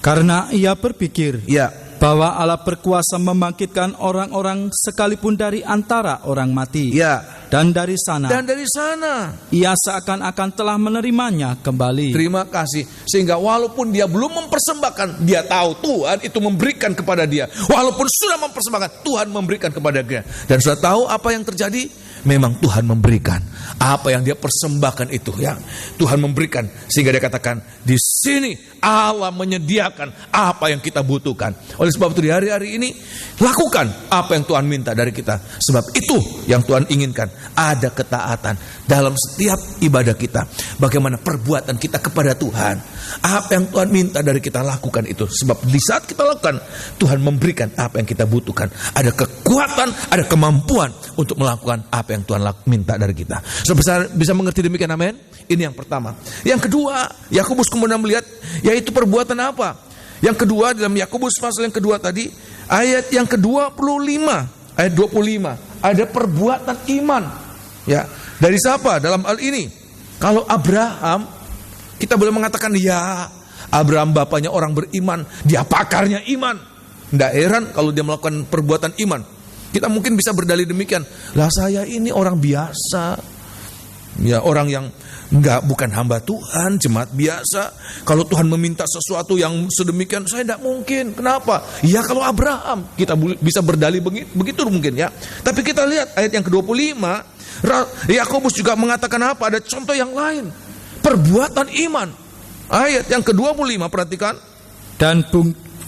Karena ia berpikir, ya, bahwa Allah berkuasa membangkitkan orang-orang sekalipun dari antara orang mati. Ya. Dan dari sana ia seakan-akan telah menerimanya kembali. Terima kasih. Sehingga walaupun dia belum mempersembahkan, dia tahu Tuhan itu memberikan kepada dia. Walaupun sudah mempersembahkan, Tuhan memberikan kepada dia. Dan sudah tahu apa yang terjadi? Memang Tuhan memberikan apa yang dia persembahkan itu, ya. Tuhan memberikan sehingga dia katakan di sini Allah menyediakan apa yang kita butuhkan. Oleh sebab itu di hari-hari ini lakukan apa yang Tuhan minta dari kita. Sebab itu yang Tuhan inginkan, ada ketaatan dalam setiap ibadah kita. Bagaimana perbuatan kita kepada Tuhan, apa yang Tuhan minta dari kita, lakukan itu. Sebab di saat kita lakukan, Tuhan memberikan apa yang kita butuhkan. Ada kekuatan, ada kemampuan untuk melakukan apa yang Tuhan minta dari kita. Bisa mengerti demikian, amin? Ini yang pertama. Yang kedua, Yakobus kemudian melihat, yaitu perbuatan apa? Yang kedua dalam Yakobus pasal yang kedua tadi, ayat yang ke-25, ayat 25, ada perbuatan iman. Ya, dari siapa dalam hal ini? Kalau Abraham, kita boleh mengatakan, ya, Abraham bapaknya orang beriman, dia pakarnya iman. Tidak heran kalau dia melakukan perbuatan iman. Kita mungkin bisa berdalih demikian. Lah saya ini orang biasa. Ya, orang yang bukan hamba Tuhan, jemaat biasa. Kalau Tuhan meminta sesuatu yang sedemikian, saya tidak mungkin. Kenapa? Ya kalau Abraham, kita bisa berdalih begitu mungkin, ya. Tapi kita lihat ayat yang ke-25, Yakobus juga mengatakan apa? Ada contoh yang lain. Perbuatan iman. Ayat yang ke-25, perhatikan.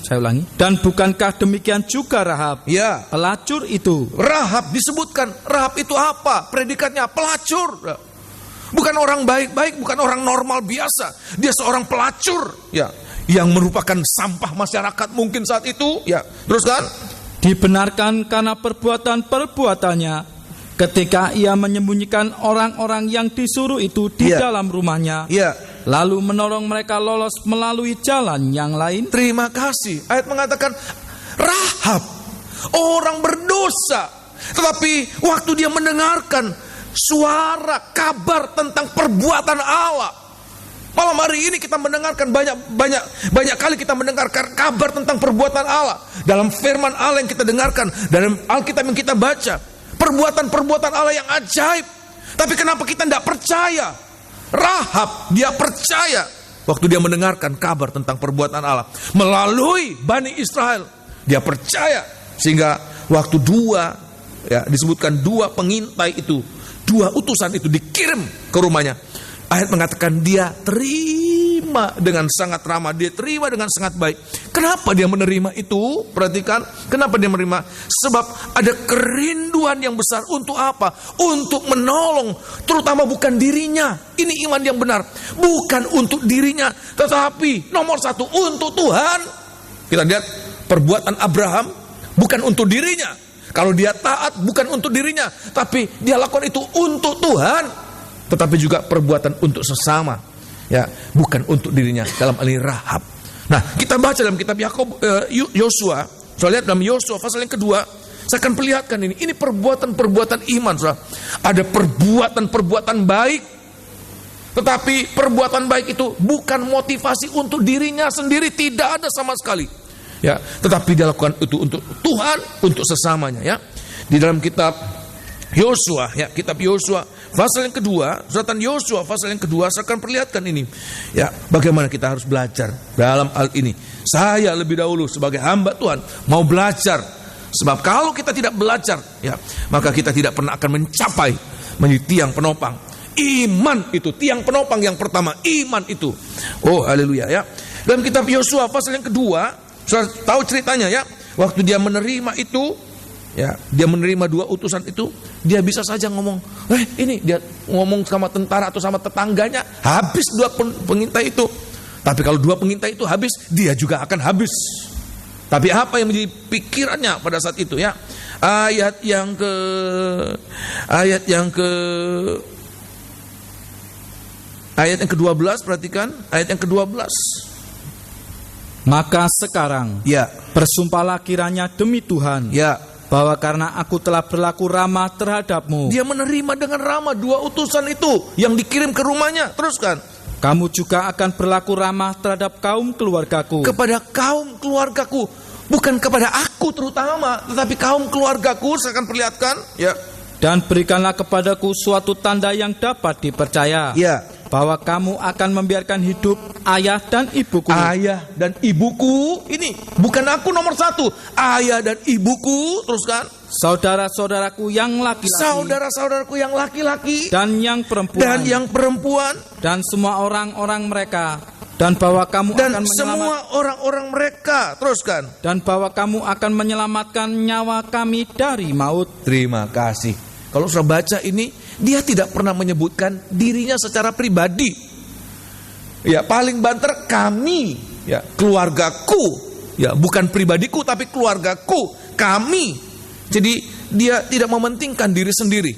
Saya ulangi. Dan bukankah demikian juga Rahab? Ya. Pelacur itu. Rahab disebutkan. Rahab itu apa? Predikatnya pelacur. Bukan orang baik-baik, bukan orang normal biasa. Dia seorang pelacur, ya, yang merupakan sampah masyarakat mungkin saat itu. Ya, teruskan. Dibenarkan karena perbuatan-perbuatannya ketika ia menyembunyikan orang-orang yang disuruh itu di dalam rumahnya. Ya. Lalu menolong mereka lolos melalui jalan yang lain. Terima kasih. Ayat mengatakan Rahab orang berdosa, tetapi waktu dia mendengarkan suara kabar tentang perbuatan Allah. Malam hari ini kita mendengarkan banyak kali kita mendengarkan kabar tentang perbuatan Allah dalam firman Allah yang kita dengarkan, dalam Alkitab yang kita baca, perbuatan-perbuatan Allah yang ajaib. Tapi kenapa kita tidak percaya? Rahab, dia percaya waktu dia mendengarkan kabar tentang perbuatan Allah melalui Bani Israel. Dia percaya sehingga waktu disebutkan dua pengintai itu, dua utusan itu dikirim ke rumahnya. Ayat mengatakan dia terima dengan sangat ramah, dia terima dengan sangat baik. Kenapa dia menerima itu? Perhatikan, kenapa dia menerima? Sebab ada kerinduan yang besar untuk apa? Untuk menolong, terutama bukan dirinya. Ini iman yang benar, bukan untuk dirinya, tetapi nomor satu untuk Tuhan. Kita lihat perbuatan Abraham bukan untuk dirinya. Kalau dia taat bukan untuk dirinya, tapi dia lakukan itu untuk Tuhan. Tetapi juga perbuatan untuk sesama, ya, bukan untuk dirinya. Dalam hal ini Rahab. Nah, kita baca dalam kitab Yosua. Saya lihat dalam Yosua pasal yang kedua, saya akan perlihatkan ini. Ini perbuatan-perbuatan iman, saudara. Ada perbuatan-perbuatan baik, tetapi perbuatan baik itu bukan motivasi untuk dirinya sendiri, tidak ada sama sekali. Ya, tetapi dia lakukan itu untuk Tuhan, untuk sesamanya, ya. Di dalam kitab Yosua, ya, kitab Yosua pasal yang kedua, suratan Yosua pasal yang kedua, saya akan perlihatkan ini, ya, bagaimana kita harus belajar dalam hal ini. Saya lebih dahulu sebagai hamba Tuhan mau belajar, sebab kalau kita tidak belajar, ya, maka kita tidak pernah akan mencapai menjadi tiang penopang. Iman itu tiang penopang yang pertama, iman itu. Oh, haleluya ya. Dalam kitab Yosua pasal yang kedua, sudah tahu ceritanya ya. Waktu dia menerima itu, ya, dia menerima 2 utusan itu, dia bisa saja ngomong, ini dia ngomong sama tentara atau sama tetangganya, habis 2 pengintai itu. Tapi kalau 2 pengintai itu habis, dia juga akan habis. Tapi apa yang menjadi pikirannya pada saat itu ya? Ayat yang ke-12, perhatikan ayat yang ke-12. Maka sekarang, Ya, bersumpahlah kiranya demi Tuhan, ya. bahwa karena aku telah berlaku ramah terhadapmu, Dia menerima dengan ramah 2 utusan itu yang dikirim ke rumahnya. Teruskan. kamu juga akan berlaku ramah terhadap kaum keluargaku. Kepada kaum keluargaku, bukan kepada aku terutama, tetapi kaum keluargaku saya akan perlihatkan. Ya, Dan berikanlah kepadaku suatu tanda yang dapat dipercaya, ya. bahwa kamu akan membiarkan hidup ayah dan ibuku. Ayah dan ibuku, ini bukan aku nomor 1. Ayah dan ibuku, teruskan. Saudara-saudaraku yang laki-laki, Saudara-saudaraku yang laki-laki dan yang perempuan, dan yang perempuan, dan semua orang-orang mereka, dan bahwa kamu dan akan semua orang-orang mereka. Teruskan. dan bahwa kamu akan menyelamatkan nyawa kami dari maut. Terima kasih. Kalau sudah baca ini, dia tidak pernah menyebutkan dirinya secara pribadi. Ya, paling banter kami, ya, keluargaku. Ya, bukan pribadiku tapi keluargaku, kami. Jadi dia tidak mementingkan diri sendiri.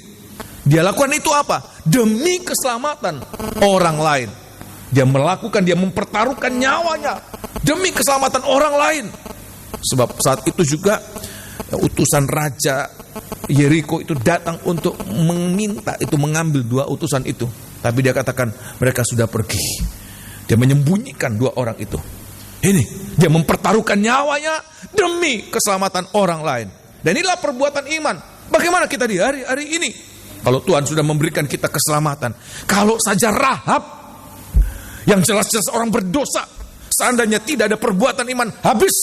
Dia lakukan itu apa? Demi keselamatan orang lain. Dia mempertaruhkan nyawanya demi keselamatan orang lain. Sebab saat itu juga utusan Raja Yeriko itu datang untuk mengambil 2 utusan itu. Tapi dia katakan mereka sudah pergi. Dia menyembunyikan 2 orang itu. Ini, dia mempertaruhkan nyawanya demi keselamatan orang lain. Dan inilah perbuatan iman. Bagaimana kita di hari-hari ini? Kalau Tuhan sudah memberikan kita keselamatan. Kalau saja Rahab, yang jelas-jelas orang berdosa, seandainya tidak ada perbuatan iman, habis.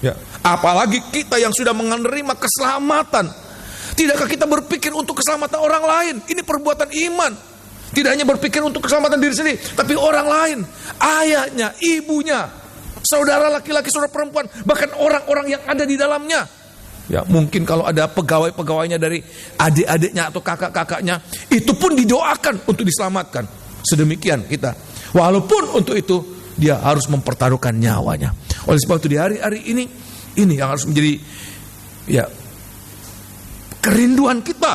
Ya, apalagi kita yang sudah menerima keselamatan. Tidakkah kita berpikir untuk keselamatan orang lain? Ini perbuatan iman. Tidak hanya berpikir untuk keselamatan diri sendiri, tapi orang lain, ayahnya, ibunya, saudara laki-laki, saudara perempuan, bahkan orang-orang yang ada di dalamnya. Ya, mungkin kalau ada pegawai-pegawainya dari adik-adiknya atau kakak-kakaknya, itu pun didoakan untuk diselamatkan. Sedemikian kita. Walaupun untuk itu dia harus mempertaruhkan nyawanya. Oleh sebab itu di hari-hari ini yang harus menjadi kerinduan kita.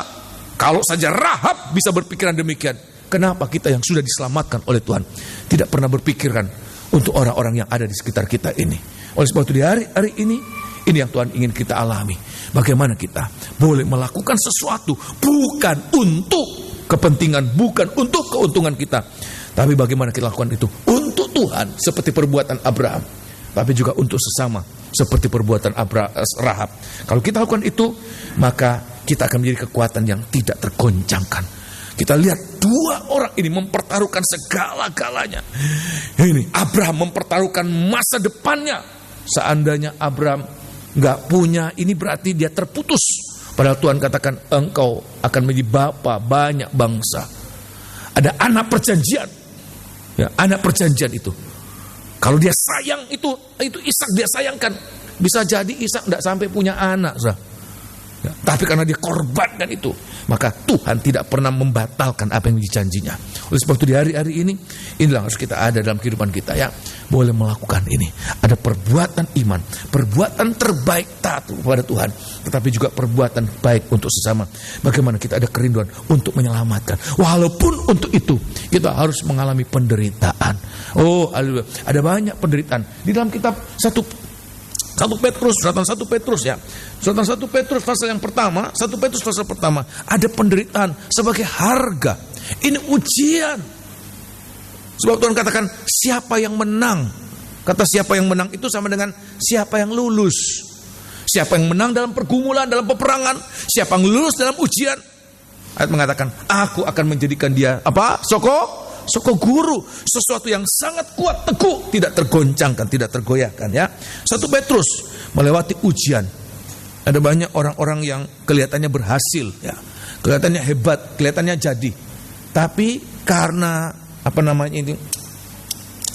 Kalau saja Rahab bisa berpikiran demikian, kenapa kita yang sudah diselamatkan oleh Tuhan tidak pernah berpikirkan untuk orang-orang yang ada di sekitar kita ini? Oleh sebab itu di hari-hari ini yang Tuhan ingin kita alami. Bagaimana kita boleh melakukan sesuatu bukan untuk kepentingan, bukan untuk keuntungan kita, tapi bagaimana kita lakukan itu untuk Tuhan, seperti perbuatan Abraham, tapi juga untuk sesama, seperti perbuatan Rahab. Kalau kita lakukan itu, maka kita akan menjadi kekuatan yang tidak tergoncangkan. Kita lihat 2 orang ini mempertaruhkan segala-galanya. Ini Abraham mempertaruhkan masa depannya. Seandainya Abraham nggak punya, ini berarti dia terputus. Padahal Tuhan katakan engkau akan menjadi bapa banyak bangsa. Ada anak perjanjian. Ya, anak perjanjian itu. Kalau dia sayang itu Ishak dia sayangkan. Bisa jadi Ishak tidak sampai punya anak. Ya, tapi karena dia korbankan itu, maka Tuhan tidak pernah membatalkan apa yang dijanjinya. Oleh sebab itu di hari-hari ini, inilah harus kita ada dalam kehidupan kita ya. Boleh melakukan ini. Ada perbuatan iman, perbuatan terbaik taat kepada Tuhan, tetapi juga perbuatan baik untuk sesama. Bagaimana kita ada kerinduan untuk menyelamatkan. Walaupun untuk itu kita harus mengalami penderitaan. Oh, ada banyak penderitaan. Di dalam kitab 1 Petrus ya. Suratan 1 Petrus pasal yang pertama, 1 Petrus pasal pertama, ada penderitaan sebagai harga. Ini ujian. Sebab Tuhan katakan siapa yang menang. Kata siapa yang menang itu sama dengan siapa yang lulus. Siapa yang menang dalam pergumulan, dalam peperangan, siapa yang lulus dalam ujian. Ayat mengatakan, aku akan menjadikan dia apa? Soko guru, sesuatu yang sangat kuat, teguh, tidak tergoncangkan, tidak tergoyahkan ya. 1 Petrus melewati ujian. Ada banyak orang-orang yang kelihatannya berhasil ya. kelihatannya hebat, kelihatannya jadi. Tapi karena ini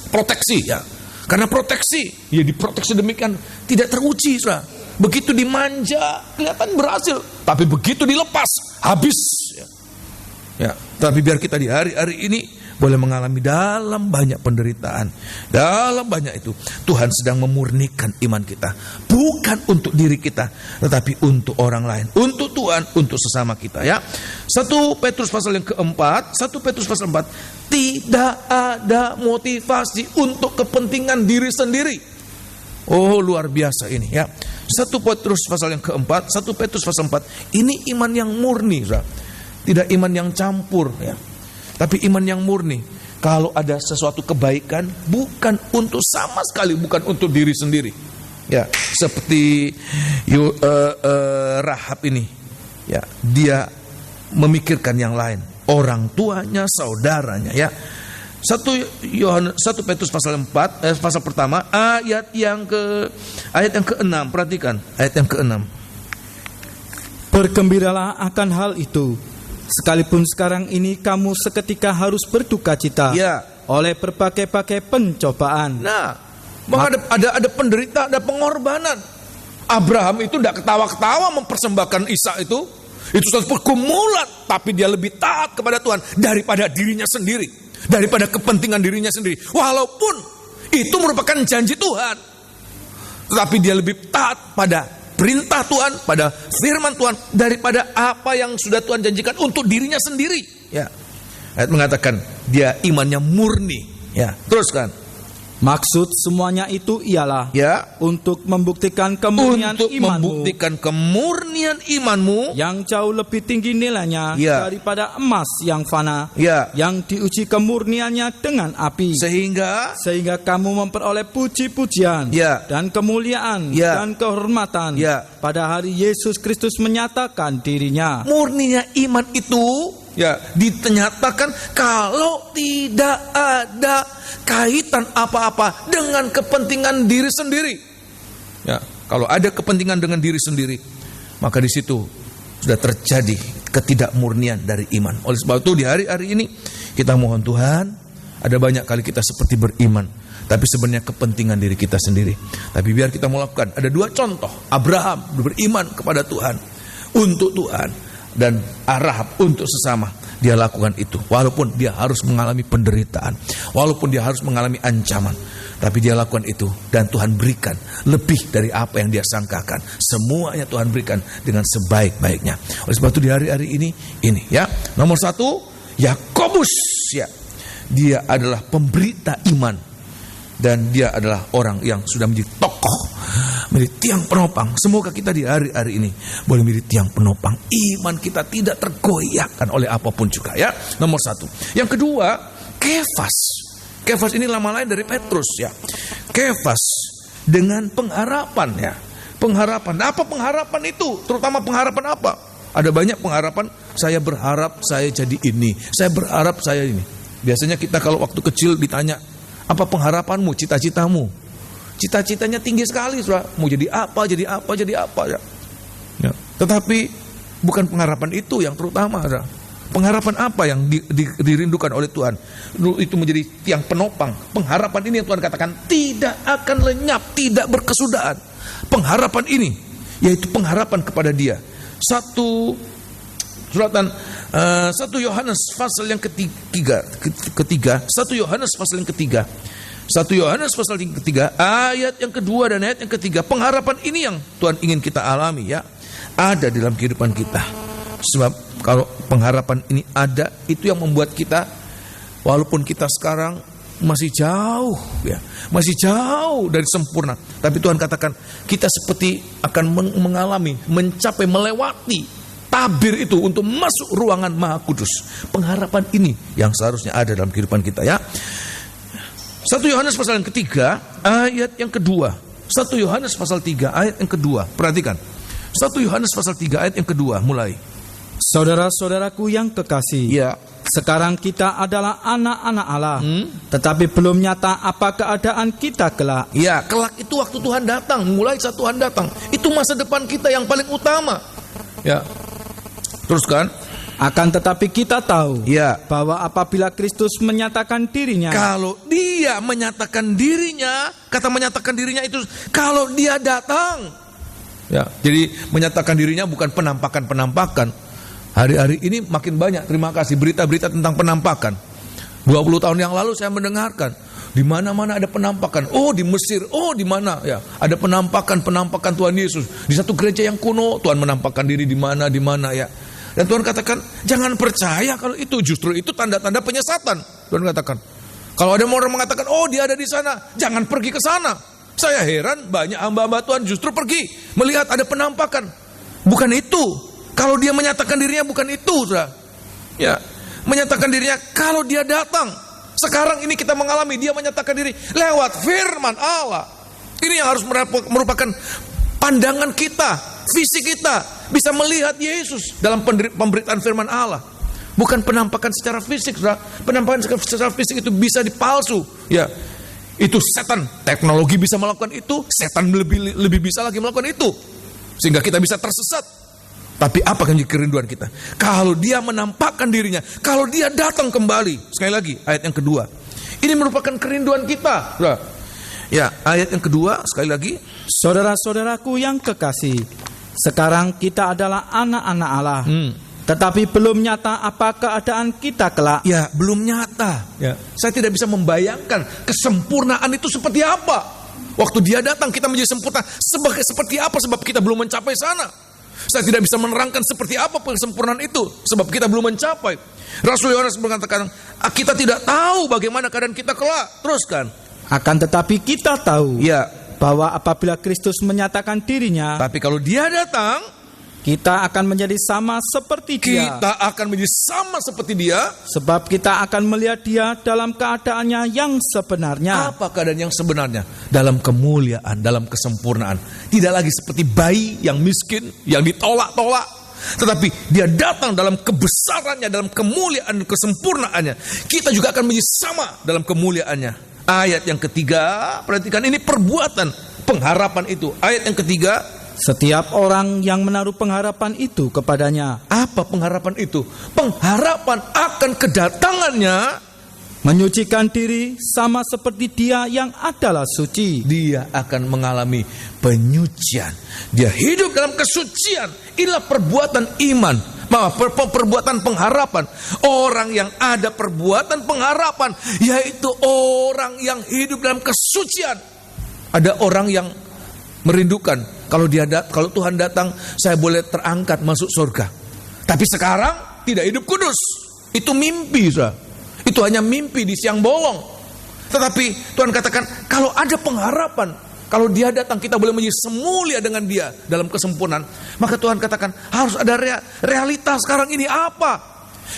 proteksi ya. Karena proteksi, ya diproteksi demikian tidak teruji, saudara. Begitu dimanja, kelihatan berhasil. Tapi begitu dilepas, habis. Ya, tapi biar kita di hari-hari ini boleh mengalami dalam banyak penderitaan, dalam banyak itu Tuhan sedang memurnikan iman kita, bukan untuk diri kita, tetapi untuk orang lain, untuk Tuhan, untuk sesama kita. Ya, 1 Petrus pasal yang keempat, 1 Petrus pasal 4, tidak ada motivasi untuk kepentingan diri sendiri. Oh, luar biasa ini ya. 1 Petrus pasal yang keempat, 1 Petrus pasal 4, ini iman yang murni, tidak iman yang campur ya. Tapi iman yang murni, kalau ada sesuatu kebaikan, bukan untuk sama sekali, bukan untuk diri sendiri. Ya, seperti Rahab ini, ya, dia memikirkan yang lain, orang tuanya, saudaranya. Ya, 1 Petrus pasal 4, pasal pertama, ayat yang ke-6. Perhatikan ayat yang ke-6. Bergembiralah akan hal itu, sekalipun sekarang ini kamu seketika harus berduka cita oleh berbagai-bagai pencobaan. Nah, ada penderitaan, ada pengorbanan. Abraham itu tidak ketawa-ketawa mempersembahkan Ishak itu suatu pergumulan, tapi dia lebih taat kepada Tuhan daripada dirinya sendiri, daripada kepentingan dirinya sendiri. Walaupun itu merupakan janji Tuhan, tetapi dia lebih taat pada perintah Tuhan, pada firman Tuhan, daripada apa yang sudah Tuhan janjikan untuk dirinya sendiri. Ya, ayat mengatakan dia imannya murni. Ya, teruskan. Maksud semuanya itu ialah untuk membuktikan kemurnian imanmu yang jauh lebih tinggi nilainya daripada emas yang fana, yang diuji kemurniannya dengan api, sehingga kamu memperoleh puji-pujian dan kemuliaan dan kehormatan pada hari Yesus Kristus menyatakan dirinya. Murninya iman itu dinyatakan kalau tidak ada kaitan apa-apa dengan kepentingan diri sendiri. Ya, kalau ada kepentingan dengan diri sendiri, maka di situ sudah terjadi ketidakmurnian dari iman. Oleh sebab itu di hari-hari ini kita mohon Tuhan, ada banyak kali kita seperti beriman, tapi sebenarnya kepentingan diri kita sendiri. Tapi biar kita melakukan, ada 2 contoh. Abraham beriman kepada Tuhan, untuk Tuhan, dan Rahab untuk sesama. Dia lakukan itu walaupun dia harus mengalami penderitaan, walaupun dia harus mengalami ancaman, tapi dia lakukan itu dan Tuhan berikan lebih dari apa yang dia sangkakan. Semuanya Tuhan berikan dengan sebaik-baiknya. Oleh sebab itu di hari-hari ini ya, nomor 1 Yakobus, ya, dia adalah pemberita iman dan dia adalah orang yang sudah menjadi tokoh, menjadi tiang penopang. Semoga kita di hari-hari ini boleh menjadi tiang penopang. Iman kita tidak tergoyahkan oleh apapun juga, ya. Nomor 1. Yang kedua, Kefas. Kefas ini nama lain dari Petrus, ya. Kefas dengan pengharapan, ya. Pengharapan. Apa pengharapan itu? Terutama pengharapan apa? Ada banyak pengharapan. Saya berharap saya jadi ini. Saya berharap saya ini. Biasanya kita kalau waktu kecil ditanya, apa pengharapanmu, cita-citamu? Cita-citanya tinggi sekali, saudara. Mau jadi apa ya. Ya. Tetapi bukan pengharapan itu yang terutama, saudara. Pengharapan apa yang dirindukan oleh Tuhan? Itu menjadi tiang penopang. Pengharapan ini yang Tuhan katakan tidak akan lenyap, tidak berkesudahan. Pengharapan ini yaitu pengharapan kepada Dia. 1 Yohanes pasal yang ketiga. 1 Yohanes pasal yang ketiga. 1 Yohanes pasal yang ketiga, ayat yang kedua dan ayat yang ketiga. Pengharapan ini yang Tuhan ingin kita alami, ya. Ada dalam kehidupan kita. Sebab kalau pengharapan ini ada, itu yang membuat kita, walaupun kita sekarang masih jauh, ya, masih jauh dari sempurna, tapi Tuhan katakan kita seperti akan mengalami, mencapai, melewati tabir itu untuk masuk ruangan Maha Kudus. Pengharapan ini yang seharusnya ada dalam kehidupan kita, ya. 1 Yohanes pasal yang ketiga, ayat yang kedua. 1 Yohanes pasal 3, ayat yang kedua. Perhatikan. 1 Yohanes pasal 3, ayat yang kedua, mulai. Saudara-saudaraku yang kekasih, ya. Sekarang kita adalah anak-anak Allah, tetapi belum nyata apa keadaan kita kelak. Ya, kelak itu waktu Tuhan datang, mulai saat Tuhan datang. Itu masa depan kita yang paling utama. Ya. Teruskan. Akan tetapi kita tahu Ya. bahwa apabila Kristus menyatakan dirinya, Kalau dia menyatakan dirinya, kata menyatakan dirinya itu kalau dia datang. Ya, jadi menyatakan dirinya bukan penampakan-penampakan. Hari-hari ini makin banyak, terima kasih, berita-berita tentang penampakan. 20 tahun yang lalu saya mendengarkan di mana-mana ada penampakan. Oh, di Mesir, oh di mana ya, ada penampakan Tuhan Yesus. Di satu gereja yang kuno Tuhan menampakkan diri di mana ya. Dan Tuhan katakan, jangan percaya kalau itu, justru itu tanda-tanda penyesatan. Tuhan katakan, kalau ada orang mengatakan, oh dia ada di sana, jangan pergi ke sana. Saya heran, banyak hamba-hamba Tuhan justru pergi, melihat ada penampakan. Bukan itu. Kalau dia menyatakan dirinya bukan itu, saudara. Ya, menyatakan dirinya kalau dia datang. Sekarang ini kita mengalami, dia menyatakan diri lewat firman Allah. Ini yang harus merupakan pandangan kita, visi kita. Bisa melihat Yesus dalam pemberitaan firman Allah. Bukan penampakan secara fisik, saudara. Penampakan secara fisik itu bisa dipalsu. Ya, itu setan. Teknologi bisa melakukan itu, setan lebih bisa lagi melakukan itu. Sehingga kita bisa tersesat. Tapi apa yang jadi kerinduan kita? Kalau dia menampakkan dirinya, kalau dia datang kembali. Sekali lagi, ayat yang kedua. Ini merupakan kerinduan kita. Ya, ayat yang kedua, sekali lagi. saudara-saudaraku yang kekasih, sekarang kita adalah anak-anak Allah. Tetapi belum nyata apa keadaan kita kelak. Ya, belum nyata. Ya. Saya tidak bisa membayangkan kesempurnaan itu seperti apa. Waktu dia datang kita menjadi sempurna. Seperti apa sebab kita belum mencapai sana. Saya tidak bisa menerangkan seperti apa kesempurnaan itu sebab kita belum mencapai. Rasul Yohanes mengatakan, kita tidak tahu bagaimana keadaan kita kelak. Teruskan. Akan tetapi kita tahu Ya. bahwa apabila Kristus menyatakan dirinya, Tapi kalau dia datang, kita akan menjadi sama seperti dia. kita akan menjadi sama seperti dia. Sebab kita akan melihat dia dalam keadaannya yang sebenarnya. Apa keadaan yang sebenarnya? Dalam kemuliaan, dalam kesempurnaan. Tidak lagi seperti bayi yang miskin, yang ditolak-tolak. Tetapi dia datang dalam kebesarannya, dalam kemuliaan, kesempurnaannya. Kita juga akan menjadi sama dalam kemuliaannya. Ayat yang ketiga, perhatikan ini perbuatan pengharapan itu. Ayat yang ketiga, Setiap orang yang menaruh pengharapan itu kepadanya, apa pengharapan itu? Pengharapan akan kedatangannya. menyucikan diri sama seperti dia yang adalah suci. Dia akan mengalami penyucian. Dia hidup dalam kesucian. Inilah perbuatan iman. Perbuatan pengharapan. Orang yang ada perbuatan pengharapan, yaitu orang yang hidup dalam kesucian. Ada orang yang merindukan, kalau Tuhan datang, saya boleh terangkat masuk surga. Tapi sekarang tidak hidup kudus. Itu mimpi, saudara. Itu hanya mimpi di siang bolong. Tetapi Tuhan katakan, kalau ada pengharapan, kalau dia datang kita boleh menjadi semulia dengan dia dalam kesempurnaan. Maka Tuhan katakan, harus ada realitas sekarang ini apa?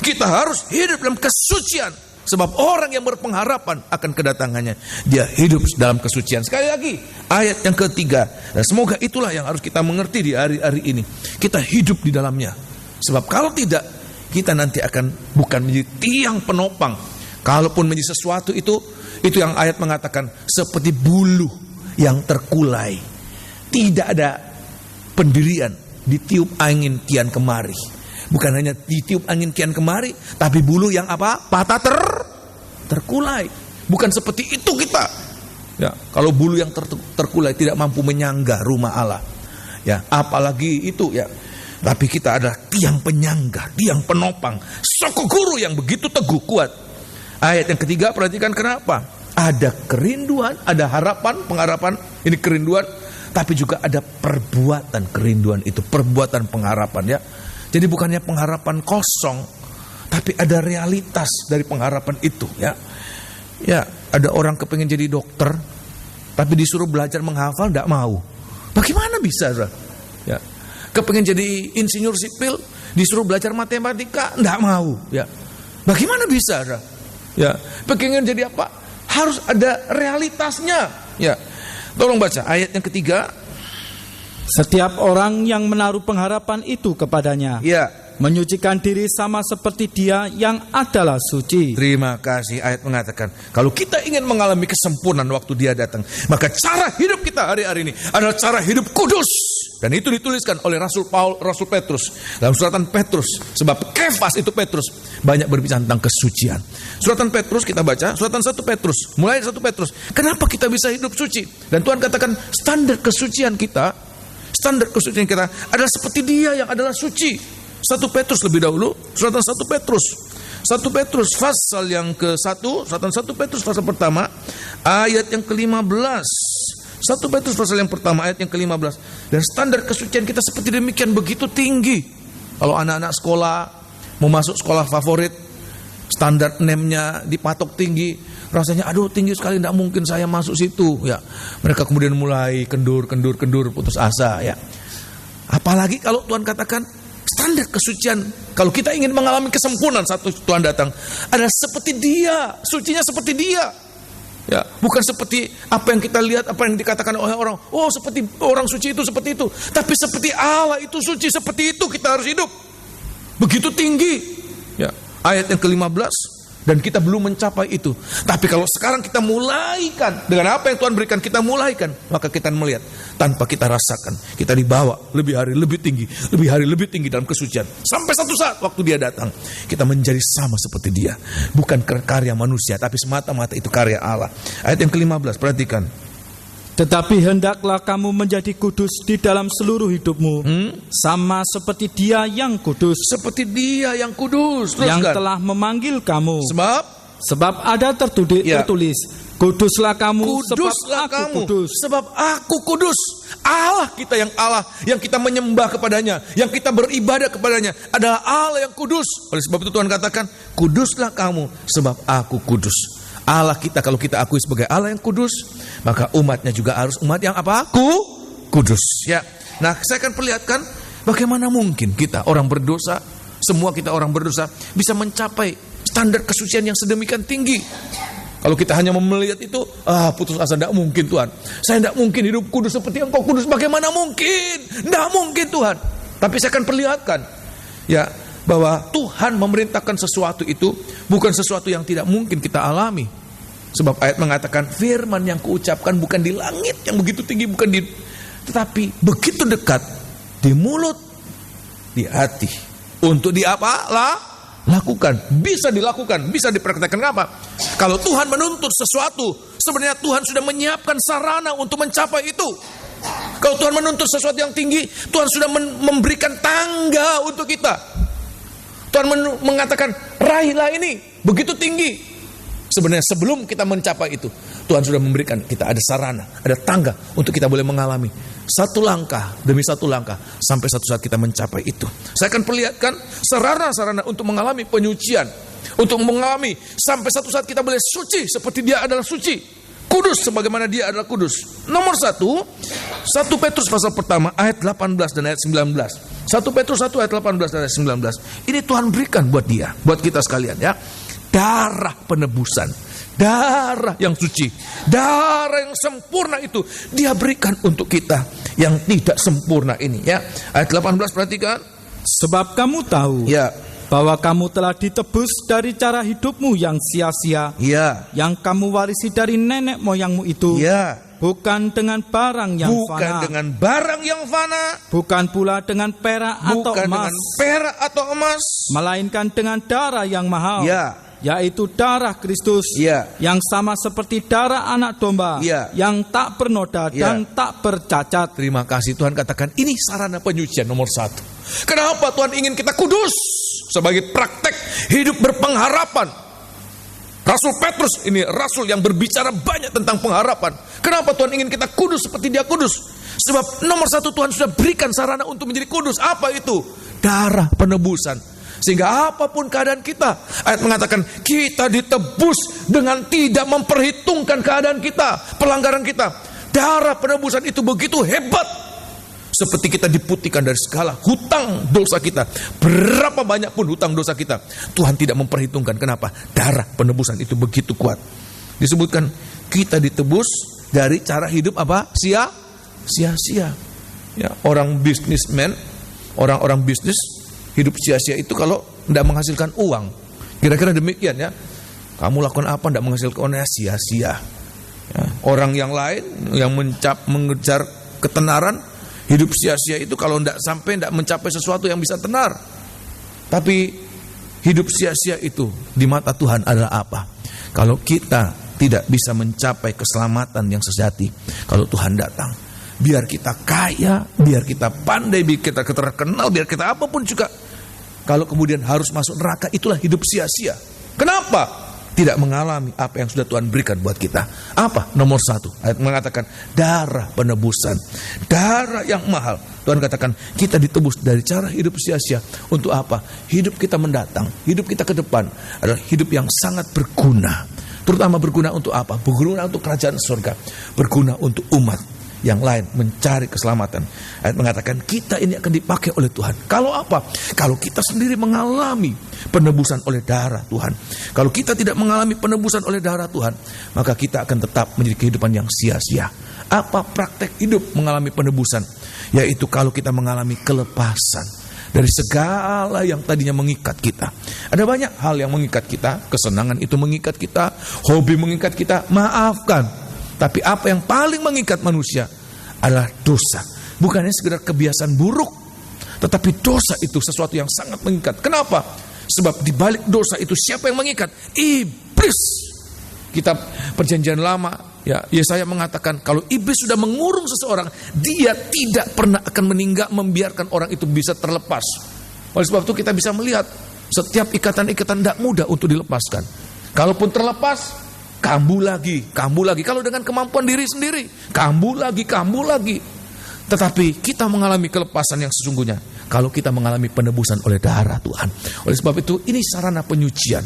Kita harus hidup dalam kesucian. Sebab orang yang berpengharapan akan kedatangannya, dia hidup dalam kesucian. Sekali lagi, ayat yang ketiga. Dan semoga itulah yang harus kita mengerti di hari-hari ini. Kita hidup di dalamnya. Sebab kalau tidak, kita nanti akan bukan menjadi tiang penopang. Kalaupun menjadi sesuatu itu yang ayat mengatakan seperti buluh yang terkulai. Tidak ada pendirian, ditiup angin kian kemari. Bukan hanya ditiup angin kian kemari, tapi buluh yang apa? Patah terkulai. Bukan seperti itu kita. Ya, kalau buluh yang terkulai tidak mampu menyangga rumah Allah. Ya, apalagi itu ya. Tapi kita adalah tiang penyangga, tiang penopang, soko guru yang begitu teguh kuat. Ayat yang ketiga, perhatikan kenapa? Ada kerinduan, ada harapan, pengharapan, ini kerinduan, tapi juga ada perbuatan kerinduan itu, perbuatan pengharapan ya. Jadi bukannya pengharapan kosong, tapi ada realitas dari pengharapan itu ya. Ya, ada orang kepengen jadi dokter, tapi disuruh belajar menghafal, tidak mau. Bagaimana bisa? Ya. Kepengen jadi insinyur sipil, disuruh belajar matematika, tidak mau. Ya, bagaimana bisa? Ya, pengen jadi apa? Harus ada realitasnya. Ya, tolong baca ayat yang ketiga. Setiap orang yang menaruh pengharapan itu kepadanya, Ya, menyucikan diri sama seperti dia yang adalah suci. terima kasih. Ayat mengatakan, kalau kita ingin mengalami kesempurnaan waktu dia datang, maka cara hidup kita hari-hari ini adalah cara hidup kudus. Dan itu dituliskan oleh Rasul Petrus dalam suratan Petrus. Sebab Kefas itu Petrus banyak berbicara tentang kesucian. Suratan Petrus kita baca, suratan 1 Petrus, mulai 1 Petrus. Kenapa kita bisa hidup suci? Dan Tuhan katakan standar kesucian kita adalah seperti Dia yang adalah suci. 1 Petrus lebih dahulu, suratan 1 Petrus. 1 Petrus pasal yang ke-1, suratan 1 Petrus pasal pertama, ayat yang ke-15. 1 Petrus pasal yang pertama ayat yang ke-15. Dan standar kesucian kita seperti demikian, begitu tinggi. Kalau anak-anak sekolah mau masuk sekolah favorit, standar NEM-nya dipatok tinggi, rasanya aduh tinggi sekali, tidak mungkin saya masuk situ ya. Mereka kemudian mulai kendur, putus asa ya. Apalagi kalau Tuhan katakan standar kesucian, kalau kita ingin mengalami kesempurnaan satu Tuhan datang, adalah seperti Dia, sucinya seperti Dia. Ya, bukan seperti apa yang kita lihat, apa yang dikatakan oleh orang. Oh, seperti orang suci itu seperti itu. Tapi seperti Allah itu suci, seperti itu kita harus hidup. Begitu tinggi. Ya, ayat yang ke-15. Dan kita belum mencapai itu. Tapi kalau sekarang kita mulaikan dengan apa yang Tuhan berikan, kita mulaikan, maka kita melihat tanpa kita rasakan, kita dibawa lebih hari lebih tinggi dalam kesucian. Sampai satu saat waktu Dia datang, kita menjadi sama seperti Dia. Bukan karya manusia, tapi semata-mata itu karya Allah. Ayat yang ke-15, perhatikan. Tetapi hendaklah kamu menjadi kudus di dalam seluruh hidupmu, sama seperti Dia yang kudus. Seperti Dia yang kudus. Yang telah memanggil kamu. Sebab ada tertulis, kuduslah kamu, sebab aku kudus. Sebab aku kudus. Allah kita yang kita menyembah kepadanya, yang kita beribadah kepadanya adalah Allah yang kudus. Oleh sebab itu Tuhan katakan, kuduslah kamu, sebab aku kudus. Allah kita, kalau kita akui sebagai Allah yang kudus, maka umatnya juga harus umat yang apa? Kudus. Ya. Nah, saya akan perlihatkan bagaimana mungkin kita orang berdosa, semua kita orang berdosa, bisa mencapai standar kesucian yang sedemikian tinggi. Kalau kita hanya melihat itu, putus asa, tidak mungkin Tuhan. Saya tidak mungkin hidup kudus seperti Engkau kudus. Bagaimana mungkin? Tidak mungkin Tuhan. Tapi saya akan perlihatkan, ya, bahwa Tuhan memerintahkan sesuatu itu bukan sesuatu yang tidak mungkin kita alami. Sebab ayat mengatakan, firman yang kuucapkan bukan di langit yang begitu tinggi, tetapi begitu dekat di mulut, di hati. Untuk lakukan, bisa dilakukan, bisa dipraktekkan. Apa? Kalau Tuhan menuntut sesuatu, sebenarnya Tuhan sudah menyiapkan sarana untuk mencapai itu. Kalau Tuhan menuntut sesuatu yang tinggi, Tuhan sudah memberikan tangga untuk kita. Tuhan mengatakan, raihlah ini, begitu tinggi. Sebenarnya sebelum kita mencapai itu, Tuhan sudah memberikan kita ada sarana, ada tangga untuk kita boleh mengalami satu langkah demi satu langkah sampai satu saat kita mencapai itu. Saya akan perlihatkan sarana-sarana untuk mengalami penyucian, untuk mengalami sampai satu saat kita boleh suci seperti Dia adalah suci, kudus sebagaimana Dia adalah kudus. Nomor 1 Petrus pasal pertama ayat 18 dan ayat 19. 1 Petrus 1 ayat 18 dan ayat 19. Ini Tuhan berikan buat dia, buat kita sekalian ya. Darah penebusan, darah yang suci, darah yang sempurna itu Dia berikan untuk kita yang tidak sempurna ini ya. Ayat 18 perhatikan. Sebab kamu tahu ya, bahwa kamu telah ditebus dari cara hidupmu yang sia-sia, ya, yang kamu warisi dari nenek moyangmu itu, ya, bukan dengan barang yang bukan fana, dengan barang yang fana, bukan pula dengan perak atau bukan emas, dengan perak atau emas, melainkan dengan darah yang mahal, ya, yaitu darah Kristus, ya, yang sama seperti darah anak domba, ya, yang tak bernoda dan tak bercacat. Terima kasih. Tuhan katakan ini sarana penyucian nomor 1. Kenapa Tuhan ingin kita kudus? Sebagai praktek hidup berpengharapan. Rasul Petrus ini rasul yang berbicara banyak tentang pengharapan. Kenapa Tuhan ingin kita kudus seperti Dia kudus? Sebab nomor 1 Tuhan sudah berikan sarana untuk menjadi kudus. Apa itu? Darah penebusan. Sehingga apapun keadaan kita, ayat mengatakan kita ditebus dengan tidak memperhitungkan keadaan kita, pelanggaran kita. Darah penebusan itu begitu hebat. Seperti kita diputihkan dari segala hutang dosa kita. Berapa banyak pun hutang dosa kita, Tuhan tidak memperhitungkan. Kenapa? Darah penebusan itu begitu kuat. Disebutkan kita ditebus dari cara hidup apa? Sia-sia. Ya, orang bisnismen, orang-orang bisnis hidup sia-sia itu kalau tidak menghasilkan uang. Kira-kira demikian ya. Kamu lakukan apa tidak menghasilkan uang, sia-sia. Ya. Orang yang lain yang mengejar ketenaran, Hidup sia-sia itu kalau tidak mencapai sesuatu yang bisa tenar. Tapi hidup sia-sia itu di mata Tuhan adalah apa? Kalau kita tidak bisa mencapai keselamatan yang sejati, kalau Tuhan datang, biar kita kaya, biar kita pandai, biar kita terkenal, biar kita apapun juga, kalau kemudian harus masuk neraka, itulah hidup sia-sia. Kenapa? Tidak mengalami apa yang sudah Tuhan berikan buat kita. Apa? Nomor 1, ayat mengatakan darah penebusan, darah yang mahal. Tuhan katakan kita ditebus dari cara hidup sia-sia. Untuk apa? Hidup kita mendatang, hidup kita ke depan adalah hidup yang sangat berguna. Terutama berguna untuk apa? Berguna untuk kerajaan surga, berguna untuk umat yang lain mencari keselamatan. Ayat mengatakan kita ini akan dipakai oleh Tuhan. Kalau apa? Kalau kita sendiri mengalami penebusan oleh darah Tuhan. Kalau kita tidak mengalami penebusan oleh darah Tuhan, maka kita akan tetap menjadi kehidupan yang sia-sia. Apa praktek hidup mengalami penebusan? Yaitu kalau kita mengalami kelepasan dari segala yang tadinya mengikat kita. Ada banyak hal yang mengikat kita. Kesenangan itu mengikat kita, hobi mengikat kita. Maafkan. Tapi apa yang paling mengikat manusia adalah dosa. Bukannya sekedar kebiasaan buruk, tetapi dosa itu sesuatu yang sangat mengikat. Kenapa? Sebab di balik dosa itu siapa yang mengikat? Iblis. Kitab Perjanjian Lama, ya, Yesaya mengatakan kalau iblis sudah mengurung seseorang, dia tidak pernah akan membiarkan orang itu bisa terlepas. Oleh sebab itu kita bisa melihat setiap ikatan-ikatan tidak mudah untuk dilepaskan. Kalaupun terlepas, kambuh lagi. Kalau dengan kemampuan diri sendiri, kambuh lagi. Tetapi kita mengalami kelepasan yang sesungguhnya kalau kita mengalami penebusan oleh darah Tuhan. Oleh sebab itu ini sarana penyucian.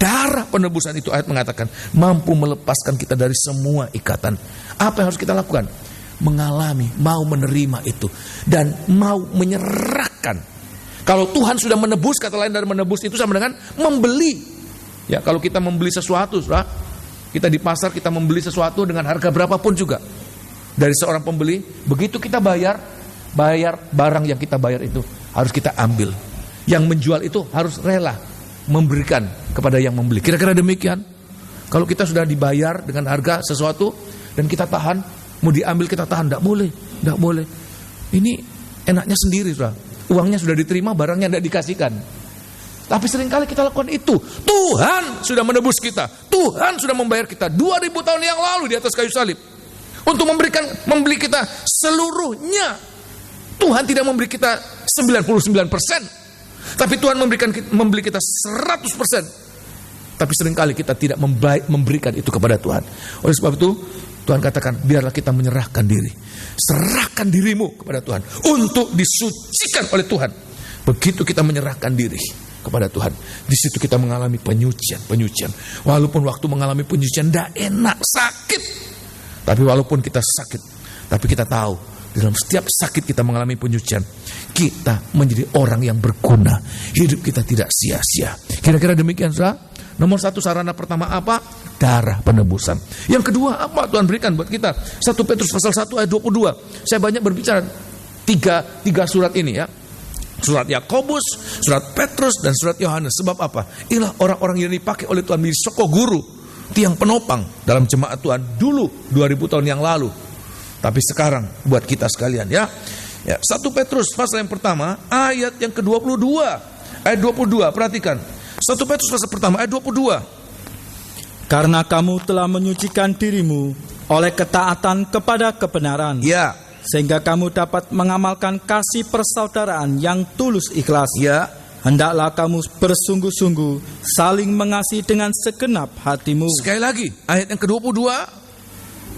Darah penebusan itu, ayat mengatakan, mampu melepaskan kita dari semua ikatan. Apa yang harus kita lakukan? Mengalami, mau menerima itu, dan mau menyerahkan. Kalau Tuhan sudah menebus, kata lain dari menebus itu sama dengan membeli. Ya, kalau kita membeli sesuatu, kita di pasar, kita membeli sesuatu dengan harga berapapun juga dari seorang pembeli, begitu kita bayar barang yang kita bayar itu harus kita ambil. Yang menjual itu harus rela memberikan kepada yang membeli. Kira-kira demikian. Kalau kita sudah dibayar dengan harga sesuatu dan kita tahan, mau diambil kita tahan, tidak boleh. Ini enaknya sendiri, uangnya sudah diterima, barangnya tidak dikasihkan. Tapi seringkali kita lakukan itu. Tuhan sudah menebus kita. Tuhan sudah membayar kita 2000 tahun yang lalu di atas kayu salib. Untuk membeli kita seluruhnya. Tuhan tidak memberi kita 99%. Tapi Tuhan membeli kita 100%. Tapi seringkali kita tidak memberikan itu kepada Tuhan. Oleh sebab itu Tuhan katakan, biarlah kita menyerahkan diri. Serahkan dirimu kepada Tuhan untuk disucikan oleh Tuhan. Begitu kita menyerahkan diri kepada Tuhan, di situ kita mengalami penyucian. Walaupun waktu mengalami penyucian tidak enak, sakit. Tapi walaupun kita sakit, tapi kita tahu dalam setiap sakit kita mengalami penyucian, kita menjadi orang yang berguna. Hidup kita tidak sia-sia. Kira-kira demikian, saudara. Nomor 1, sarana pertama apa? Darah penebusan. Yang kedua apa Tuhan berikan buat kita? 1 Petrus pasal 1 ayat 22. Saya banyak berbicara tiga surat ini, ya. Surat Yakobus, surat Petrus, dan surat Yohanes. Sebab apa? Inilah orang-orang yang dipakai oleh Tuhan menjadi soko guru, tiang penopang dalam jemaat Tuhan dulu 2000 tahun yang lalu. Tapi sekarang buat kita sekalian, ya. 1 Petrus pasal yang pertama ayat yang ke-22. Ayat 22, perhatikan. 1 Petrus pasal pertama ayat 22. Karena kamu telah menyucikan dirimu oleh ketaatan kepada kebenaran. Ya. Sehingga kamu dapat mengamalkan kasih persaudaraan yang tulus ikhlas. Ya. Hendaklah kamu bersungguh-sungguh saling mengasihi dengan segenap hatimu. Sekali lagi, ayat yang ke-22.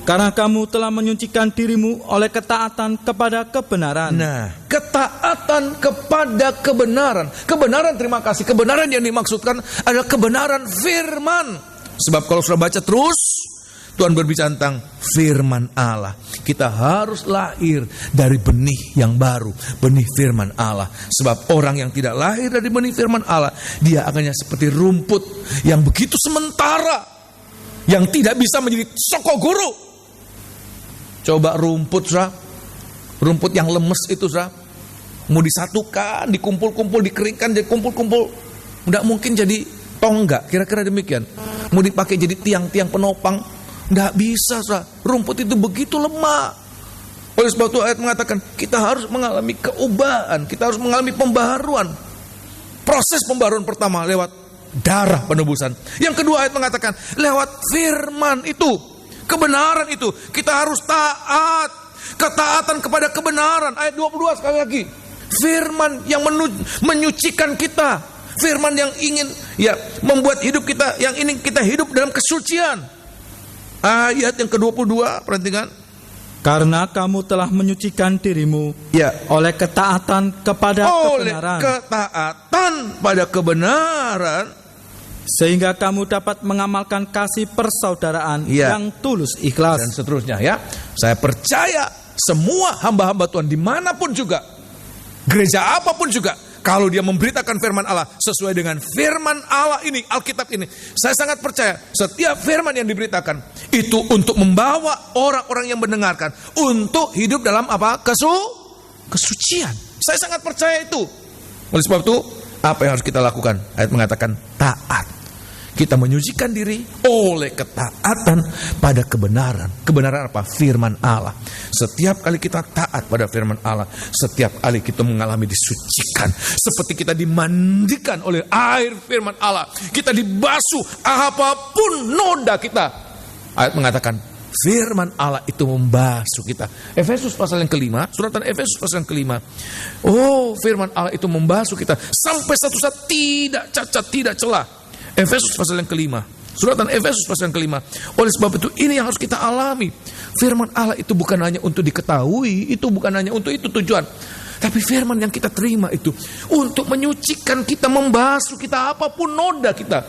Karena kamu telah menyucikan dirimu oleh ketaatan kepada kebenaran. Nah, ketaatan kepada kebenaran. Kebenaran, terima kasih. Kebenaran yang dimaksudkan adalah kebenaran firman. Sebab kalau sudah baca terus, Tuhan berbicara tentang firman Allah. Kita harus lahir dari benih yang baru, benih firman Allah. Sebab orang yang tidak lahir dari benih firman Allah, dia akannya seperti rumput yang begitu sementara, yang tidak bisa menjadi soko guru. Coba rumput, rumput yang lemes itu, mau disatukan, dikumpul-kumpul, dikeringkan, jadi kumpul-kumpul, tidak mungkin jadi tonggak. Kira-kira demikian. Mau dipakai jadi tiang-tiang penopang, nggak bisa, rumput itu begitu lemah. Oleh sebab itu ayat mengatakan kita harus mengalami keubahan, kita harus mengalami pembaharuan. Proses pembaharuan pertama lewat darah penebusan. Yang kedua ayat mengatakan lewat firman itu, kebenaran itu. Kita harus taat, ketaatan kepada kebenaran. Ayat 22 sekali lagi. Firman yang menyucikan kita, firman yang ingin membuat hidup kita, yang ingin kita hidup dalam kesucian. Ayat yang ke-22, perhatikan. Karena kamu telah menyucikan dirimu oleh ketaatan kepada kebenaran. Oleh ketaatan pada kebenaran, sehingga kamu dapat mengamalkan kasih persaudaraan yang tulus ikhlas. Dan seterusnya ya. Saya percaya semua hamba-hamba Tuhan dimanapun juga, gereja apapun juga, kalau dia memberitakan firman Allah sesuai dengan firman Allah ini, Alkitab ini, saya sangat percaya setiap firman yang diberitakan itu untuk membawa orang-orang yang mendengarkan untuk hidup dalam apa? Kesucian. Saya sangat percaya itu. Oleh sebab itu, apa yang harus kita lakukan? Ayat mengatakan taat. Kita menyucikan diri oleh ketaatan pada kebenaran. Kebenaran apa? Firman Allah. Setiap kali kita taat pada firman Allah, setiap kali kita mengalami disucikan, seperti kita dimandikan oleh air firman Allah, kita dibasuh apapun noda kita. Ayat mengatakan firman Allah itu membasuh kita. Efesus pasal yang kelima, suratan Efesus pasal yang kelima. Oh, firman Allah itu membasuh kita sampai satu saat tidak cacat, tidak celah. Efesus pasal yang kelima, suratan Efesus pasal yang kelima. Oleh sebab itu ini yang harus kita alami. Firman Allah itu bukan hanya untuk diketahui, itu bukan hanya untuk itu tujuan, tapi firman yang kita terima itu untuk menyucikan kita, membasuh kita apapun noda kita.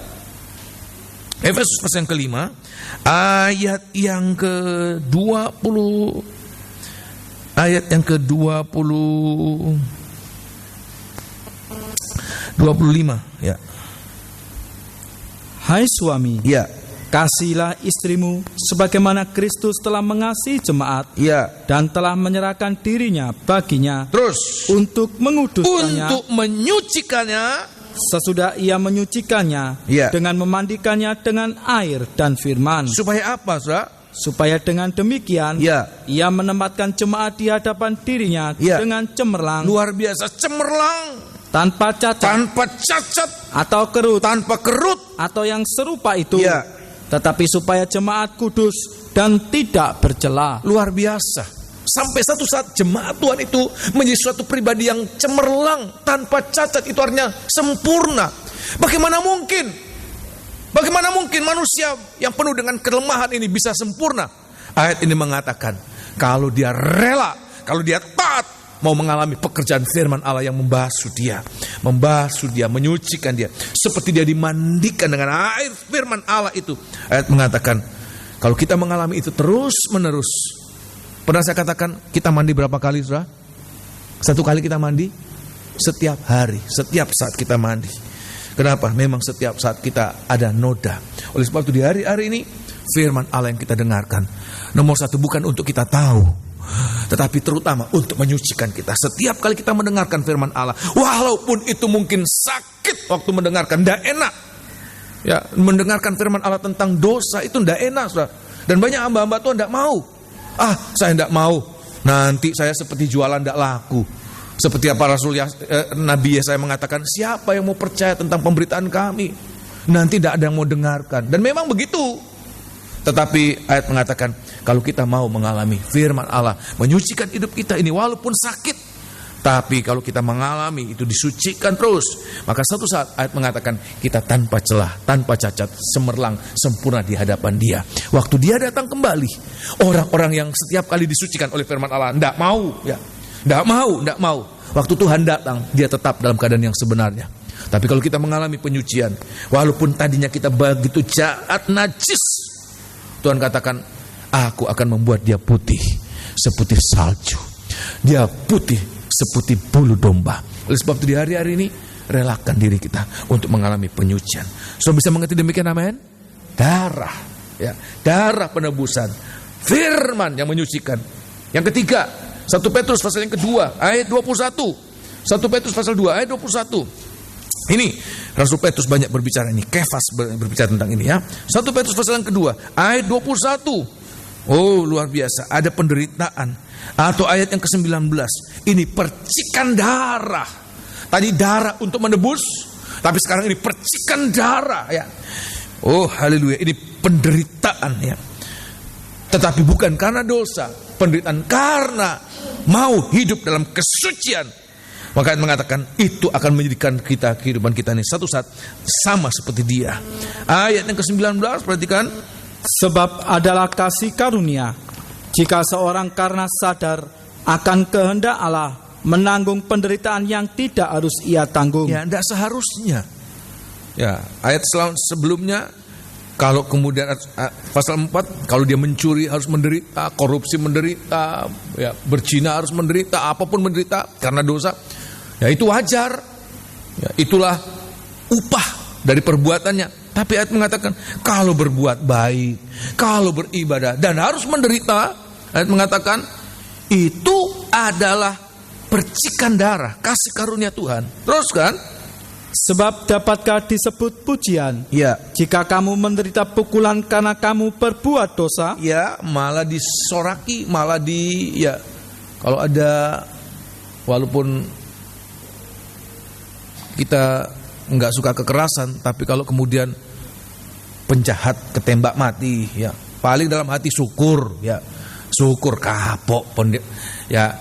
Efesus pasal yang kelima, ayat yang ke-20, ayat yang ke-25 ya. Hai suami, kasihilah istrimu sebagaimana Kristus telah mengasihi jemaat dan telah menyerahkan dirinya baginya, terus untuk menguduskannya, untuk menyucikannya, sesudah ia menyucikannya dengan memandikannya dengan air dan firman. Supaya apa, saudara? Supaya dengan demikian ia menempatkan jemaat di hadapan dirinya dengan cemerlang, luar biasa, cemerlang, tanpa cacat atau kerut, atau yang serupa itu, tetapi supaya jemaat kudus dan tidak bercela. Luar biasa. Sampai satu saat jemaat Tuhan itu menjadi suatu pribadi yang cemerlang, tanpa cacat, itu artinya sempurna. Bagaimana mungkin manusia yang penuh dengan kelemahan ini bisa sempurna? Ayat ini mengatakan kalau dia rela, kalau dia taat, mau mengalami pekerjaan firman Allah yang membasuh dia, menyucikan dia, seperti dia dimandikan dengan air firman Allah itu. Ayat mengatakan kalau kita mengalami itu terus menerus. Pernah saya katakan kita mandi berapa kali, saudara? Satu kali kita mandi? Setiap hari, setiap saat kita mandi. Kenapa? Memang setiap saat kita ada noda. Oleh sebab itu di hari-hari ini firman Allah yang kita dengarkan, nomor satu bukan untuk kita tahu, tetapi terutama untuk menyucikan kita. Setiap kali kita mendengarkan firman Allah, walaupun itu mungkin sakit waktu mendengarkan, tidak enak. Mendengarkan firman Allah tentang dosa itu tidak enak, saudara. Dan banyak hamba-hamba Tuhan tidak mau. Saya tidak mau. Nanti saya seperti jualan tidak laku. Seperti apa Nabi Yesaya mengatakan, siapa yang mau percaya tentang pemberitaan kami? Nanti tidak ada yang mau dengarkan. Dan memang begitu. Tetapi ayat mengatakan kalau kita mau mengalami firman Allah, menyucikan hidup kita ini walaupun sakit, tapi kalau kita mengalami itu disucikan terus, maka satu saat ayat mengatakan kita tanpa celah, tanpa cacat, cemerlang, sempurna di hadapan Dia. Waktu Dia datang kembali, orang-orang yang setiap kali disucikan oleh firman Allah tidak mau, tidak mau. Waktu Tuhan datang, dia tetap dalam keadaan yang sebenarnya. Tapi kalau kita mengalami penyucian, walaupun tadinya kita begitu jahat, najis, Tuhan katakan, aku akan membuat dia putih seputih salju. Dia putih seputih bulu domba. Oleh sebab itu di hari-hari ini relakan diri kita untuk mengalami penyucian. Saudara bisa mengerti demikian, amin? Darah, darah penebusan, firman yang menyucikan. Yang ketiga, 1 Petrus pasal yang kedua ayat 21. 1 Petrus pasal 2 ayat 21. Ini Rasul Petrus banyak berbicara ini, Kefas berbicara tentang ini 1 Petrus pasal yang kedua ayat 21. Oh, luar biasa. Ada penderitaan. Atau ayat yang ke-19. Ini percikan darah. Tadi darah untuk menebus, tapi sekarang ini percikan darah ya. Oh, haleluya. Ini penderitaan ya. Tetapi bukan karena dosa. Penderitaan karena mau hidup dalam kesucian. Maka mengatakan itu akan menjadikan kita, kehidupan kita ini satu saat sama seperti dia. Ayat yang ke-19, perhatikan. Sebab adalah kasih karunia, jika seorang karena sadar akan kehendak Allah menanggung penderitaan yang tidak harus ia tanggung. Ya, tidak seharusnya. Ya, ayat sebelumnya, kalau kemudian pasal 4, kalau dia mencuri harus menderita, korupsi menderita, ya, berzina harus menderita, apapun menderita karena dosa. Ya, itu wajar. Ya, itulah upah dari perbuatannya. Tapi ayat mengatakan kalau berbuat baik, kalau beribadah dan harus menderita, ayat mengatakan itu adalah percikan darah, kasih karunia Tuhan. Terus kan? Sebab dapatkah disebut pujian? Ya. Jika kamu menderita pukulan karena kamu berbuat dosa? Ya, malah disoraki, malah ya. Kalau ada, walaupun kita nggak suka kekerasan, tapi kalau kemudian penjahat ketembak mati, ya paling dalam hati syukur, ya syukur. Kapok ya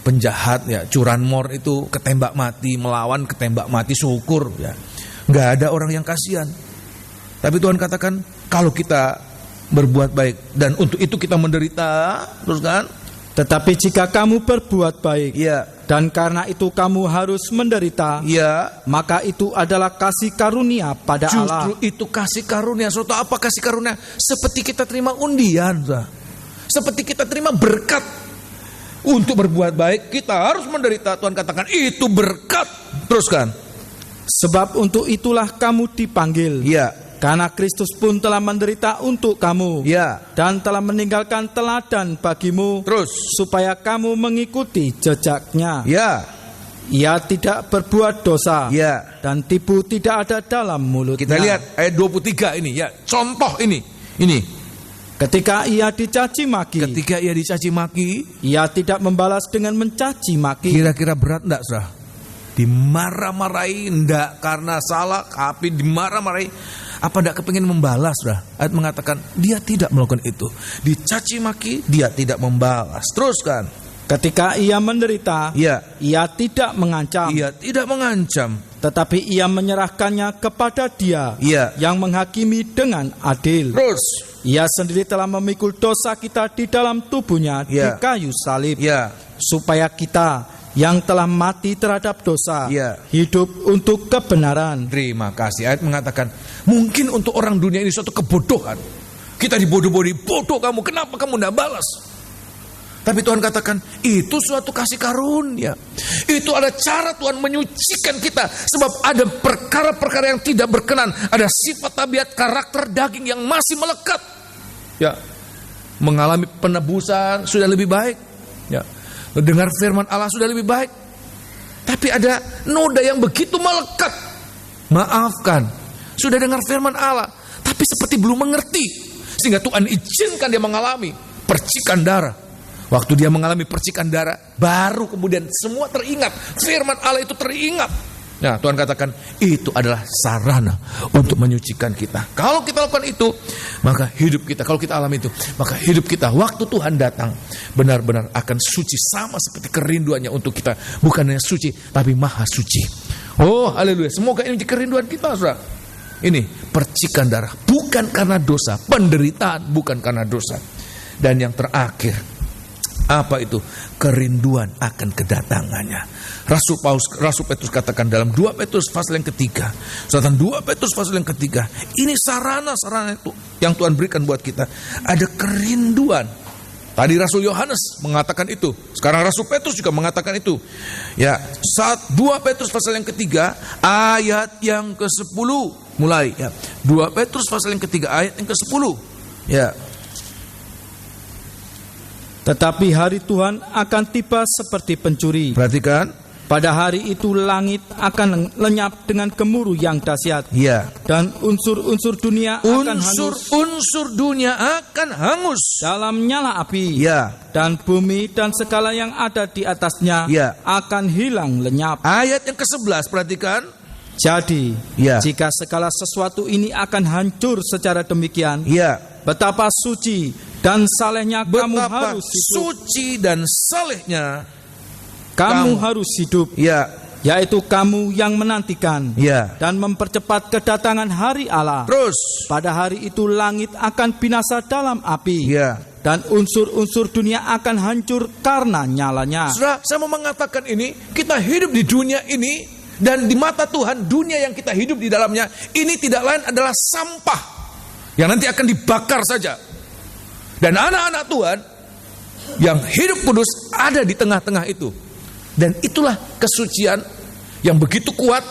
penjahat, ya curanmor itu ketembak mati, melawan ketembak mati, syukur, ya nggak ada orang yang kasihan. Tapi Tuhan katakan kalau kita berbuat baik dan untuk itu kita menderita, terus kan? Tetapi jika kamu berbuat baik, ya, dan karena itu kamu harus menderita, ya, maka itu adalah kasih karunia pada Allah. Justru itu kasih karunia. Suatu apa kasih karunia? Seperti kita terima undian, seperti kita terima berkat. Untuk berbuat baik kita harus menderita. Tuhan katakan itu berkat. Teruskan. Sebab untuk itulah kamu dipanggil. Ya. Karena Kristus pun telah menderita untuk kamu, ya, dan telah meninggalkan teladan bagimu, terus supaya kamu mengikuti jejaknya. Ya. Ia tidak berbuat dosa, ya, dan tipu tidak ada dalam mulutnya. Kita lihat ayat 23 ini, ya, contoh ini. Ketika ia dicaci maki, ia tidak membalas dengan mencaci maki. Kira-kira berat enggak, saudara? Dimarah-marahi, enggak karena salah, tapi dimarah-marahi. Apa tidak kepingin membalas, saudara? Ayat mengatakan dia tidak melakukan itu. Dicaci maki, dia tidak membalas. Teruskan. Ketika ia menderita, ya, ia tidak mengancam. Ia tidak mengancam, tetapi ia menyerahkannya kepada Dia, ya, yang menghakimi dengan adil. Terus. Ia sendiri telah memikul dosa kita di dalam tubuhnya, ya, di kayu salib, ya, supaya kita yang telah mati terhadap dosa, ya, hidup untuk kebenaran. Terima kasih. Ayat mengatakan mungkin untuk orang dunia ini suatu kebodohan. Kita dibodoh-bodohi, bodoh kamu, kenapa kamu tidak balas? Tapi Tuhan katakan itu suatu kasih karunia. Itu ada cara Tuhan menyucikan kita. Sebab ada perkara-perkara yang tidak berkenan. Ada sifat tabiat karakter daging yang masih melekat. Ya, mengalami penebusan sudah lebih baik. Ya, dengar firman Allah sudah lebih baik. Tapi ada noda yang begitu melekat. Maafkan, sudah dengar firman Allah, tapi seperti belum mengerti. Sehingga Tuhan izinkan dia mengalami percikan darah. Waktu dia mengalami percikan darah, baru kemudian semua teringat. Firman Allah itu teringat. Nah, Tuhan katakan itu adalah sarana untuk menyucikan kita. Kalau kita lakukan itu, maka hidup kita, kalau kita alami itu, maka hidup kita waktu Tuhan datang benar-benar akan suci, sama seperti kerinduannya untuk kita. Bukan hanya suci, tapi maha suci. Oh, haleluya. Semoga ini menjadi kerinduan kita, saudara. Ini percikan darah, bukan karena dosa. Penderitaan bukan karena dosa. Dan yang terakhir, apa itu? Kerinduan akan kedatangannya. Rasul Petrus katakan dalam 2 Petrus pasal yang ketiga. Saudara, 2 Petrus pasal yang ketiga. Ini sarana-sarana itu yang Tuhan berikan buat kita. Ada kerinduan. Tadi Rasul Yohanes mengatakan itu. Sekarang Rasul Petrus juga mengatakan itu. Ya, 2 Petrus pasal yang ketiga ayat yang ke-10 mulai. Ya, 2 Petrus pasal yang ketiga ayat yang ke-10. Ya. Tetapi hari Tuhan akan tiba seperti pencuri. Perhatikan. Pada hari itu langit akan lenyap dengan gemuruh yang dahsyat, Ya. dan unsur-unsur dunia akan hangus Unsur-unsur dunia akan hangus. dalam nyala api. Ya. Dan bumi dan segala yang ada di atasnya Ya. akan hilang lenyap. Ayat yang ke-11, perhatikan. Jadi, Ya. jika segala sesuatu ini akan hancur secara demikian, Ya. betapa suci dan salehnya kamu Betapa harus hidup. suci dan salehnya. Kamu kamu. harus hidup, Ya. yaitu kamu yang menantikan Ya. dan mempercepat kedatangan hari Allah. Terus. Pada hari itu langit akan binasa dalam api, Ya. dan unsur-unsur dunia akan hancur karena nyalanya. Saudara, saya mau mengatakan ini, kita hidup di dunia ini, dan di mata Tuhan, dunia yang kita hidup di dalamnya, ini tidak lain adalah sampah, yang nanti akan dibakar saja. Dan anak-anak Tuhan, yang hidup kudus, ada di tengah-tengah itu. Dan itulah kesucian yang begitu kuat,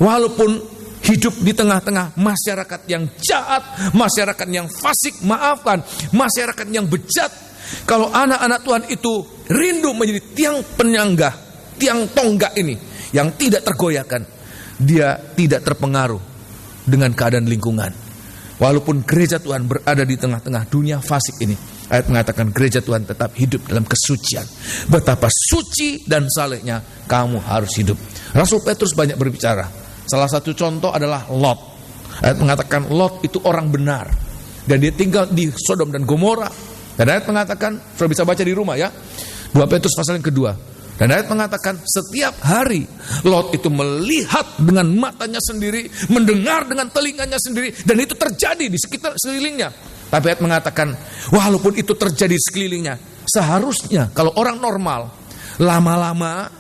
walaupun hidup di tengah-tengah masyarakat yang jahat, masyarakat yang fasik, maafkan, masyarakat yang bejat. Kalau anak-anak Tuhan itu rindu menjadi tiang penyangga, tiang tonggak ini, yang tidak tergoyahkan, dia tidak terpengaruh dengan keadaan lingkungan. Walaupun gereja Tuhan berada di tengah-tengah dunia fasik ini, ayat mengatakan gereja Tuhan tetap hidup dalam kesucian. Betapa suci dan salehnya kamu harus hidup. Rasul Petrus banyak berbicara. Salah satu contoh adalah Lot. Ayat mengatakan Lot itu orang benar, dan dia tinggal di Sodom dan Gomora. Dan ayat mengatakan, sudah bisa baca di rumah ya, 2 Petrus pasal yang kedua. Dan ayat mengatakan setiap hari Lot itu melihat dengan matanya sendiri, mendengar dengan telinganya sendiri, dan itu terjadi di sekitar sekelilingnya. Tapi ayat mengatakan walaupun itu terjadi di sekelilingnya, seharusnya kalau orang normal lama-lama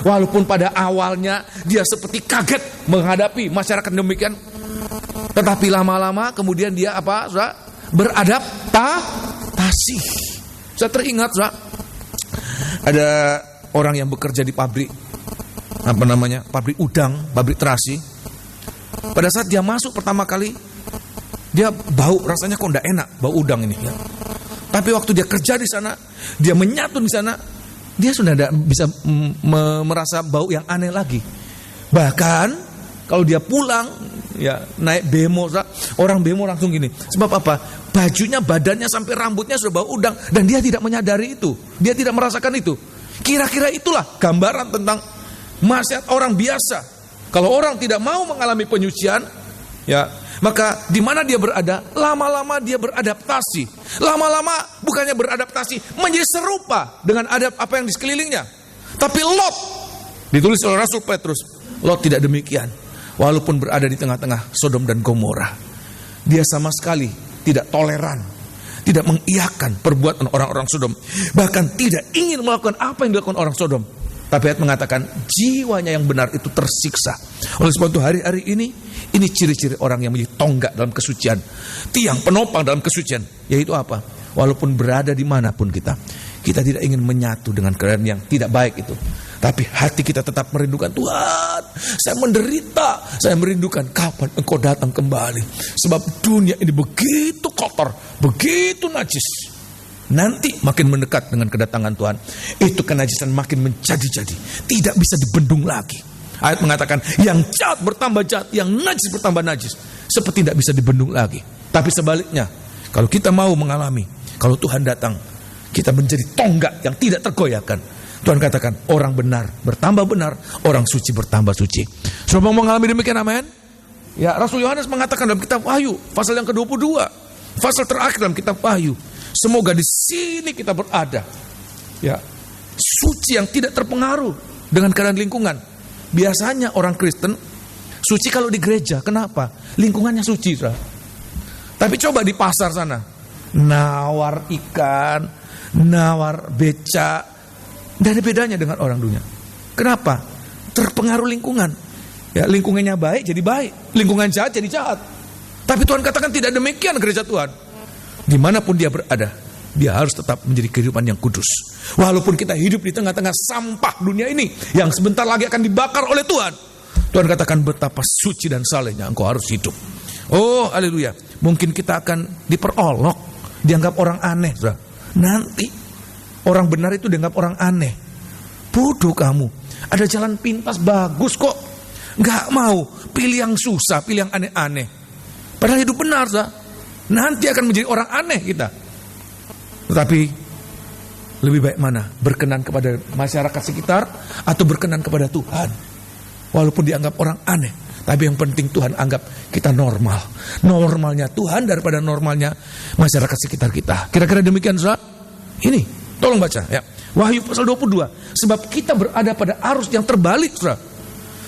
walaupun pada awalnya dia seperti kaget menghadapi masyarakat demikian, tetapi lama-lama kemudian dia apa? Saudara? Beradaptasi. Saya teringat, saudara, ada orang yang bekerja di pabrik, pabrik udang, pabrik terasi. Pada saat dia masuk pertama kali, dia bau, rasanya kok enggak enak, bau udang ini ya. Tapi waktu dia kerja di sana, dia menyatu di sana, dia sudah tidak bisa merasa bau yang aneh lagi. Bahkan kalau dia pulang, ya naik bemo, orang bemo langsung gini. Sebab apa? Bajunya, badannya sampai rambutnya sudah bau udang, dan dia tidak menyadari itu. Dia tidak merasakan itu. Kira-kira itulah gambaran tentang masyarakat orang biasa. Kalau orang tidak mau mengalami penyucian, ya, maka di mana dia berada, lama-lama dia beradaptasi. Lama-lama bukannya beradaptasi, menjadi serupa dengan apa yang di sekelilingnya. Tapi Lot, ditulis oleh Rasul Petrus, Lot tidak demikian. Walaupun berada di tengah-tengah Sodom dan Gomora, dia sama sekali tidak toleran, tidak mengiyakan perbuatan orang-orang Sodom, bahkan tidak ingin melakukan apa yang dilakukan orang Sodom. Tapi ayat mengatakan jiwanya yang benar itu tersiksa. Oleh sebab itu hari-hari ini ciri-ciri orang yang menjadi tonggak dalam kesucian, tiang penopang dalam kesucian, yaitu apa? Walaupun berada dimanapun kita tidak ingin menyatu dengan keadaan yang tidak baik itu. Tapi hati kita tetap merindukan, Tuhan, saya menderita, saya merindukan kapan Engkau datang kembali. Sebab dunia ini begitu kotor, begitu najis. Nanti makin mendekat dengan kedatangan Tuhan, itu kenajisan makin menjadi-jadi, tidak bisa dibendung lagi. Ayat mengatakan yang jahat bertambah jahat, yang najis bertambah najis, seperti tidak bisa dibendung lagi. Tapi sebaliknya, kalau kita mau mengalami, kalau Tuhan datang, kita menjadi tonggak yang tidak tergoyahkan. Tuhan katakan orang benar bertambah benar, orang suci bertambah suci. Sudah mau mengalami demikian, amin? Ya, Rasul Yohanes mengatakan dalam kitab Wahyu pasal yang ke-22, pasal terakhir dalam kitab Wahyu, semoga di sini kita berada, ya, suci yang tidak terpengaruh dengan keadaan lingkungan. Biasanya orang Kristen suci kalau di gereja, kenapa? Lingkungannya suci, saudara. Tapi coba di pasar sana, nawar ikan, nawar becak, tidak ada bedanya dengan orang dunia. Kenapa? Terpengaruh lingkungan. Ya, lingkungannya baik jadi baik, lingkungan jahat jadi jahat. Tapi Tuhan katakan tidak demikian gereja Tuhan. Dimanapun dia berada, dia harus tetap menjadi kehidupan yang kudus. Walaupun kita hidup di tengah-tengah sampah dunia ini yang sebentar lagi akan dibakar oleh Tuhan, Tuhan katakan betapa suci dan salehnya engkau harus hidup. Oh, haleluya. Mungkin kita akan diperolok, dianggap orang aneh, saudara. Nanti orang benar itu dianggap orang aneh. Bodoh kamu. Ada jalan pintas bagus kok. Nggak mau. Pilih yang susah, pilih yang aneh-aneh. Padahal hidup benar, sah. Nanti akan menjadi orang aneh kita. Tetapi lebih baik mana? Berkenan kepada masyarakat sekitar atau berkenan kepada Tuhan? Walaupun dianggap orang aneh, tapi yang penting Tuhan anggap kita normal. Normalnya Tuhan daripada normalnya masyarakat sekitar kita. Kira-kira demikian, sah. Ini, tolong baca ya. Wahyu pasal 22. Sebab kita berada pada arus yang terbalik, saudara.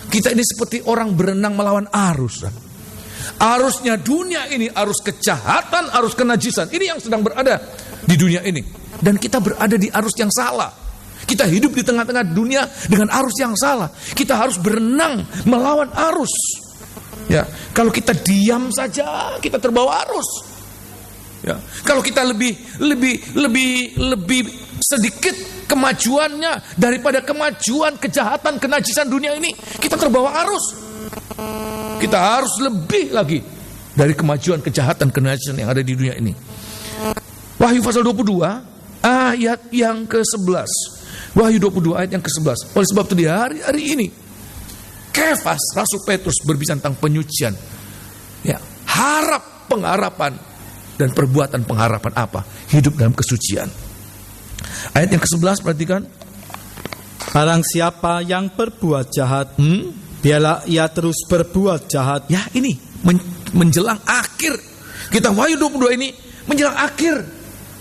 Kita ini seperti orang berenang melawan arus, saudara. Arusnya dunia ini, arus kejahatan, arus kenajisan. Ini yang sedang berada di dunia ini. Dan kita berada di arus yang salah. Kita hidup di tengah-tengah dunia dengan arus yang salah. Kita harus berenang melawan arus. Ya, kalau kita diam saja, kita terbawa arus. Ya, kalau kita lebih sedikit kemajuannya daripada kemajuan kejahatan kenajisan dunia ini, kita terbawa arus. Kita harus lebih lagi dari kemajuan kejahatan kenajisan yang ada di dunia ini. Wahyu pasal 22 ayat yang ke-11. Wahyu 22 ayat yang ke-11. Oleh sebab itu di hari-hari ini Kefas, Rasul Petrus berbicara tentang penyucian. Ya, pengharapan dan perbuatan pengharapan apa? Hidup dalam kesucian. Ayat yang ke-11 perhatikan. Barang siapa yang berbuat jahat, biarlah ia terus berbuat jahat. Ya, ini menjelang akhir. Kita Wahyu 22 ini menjelang akhir.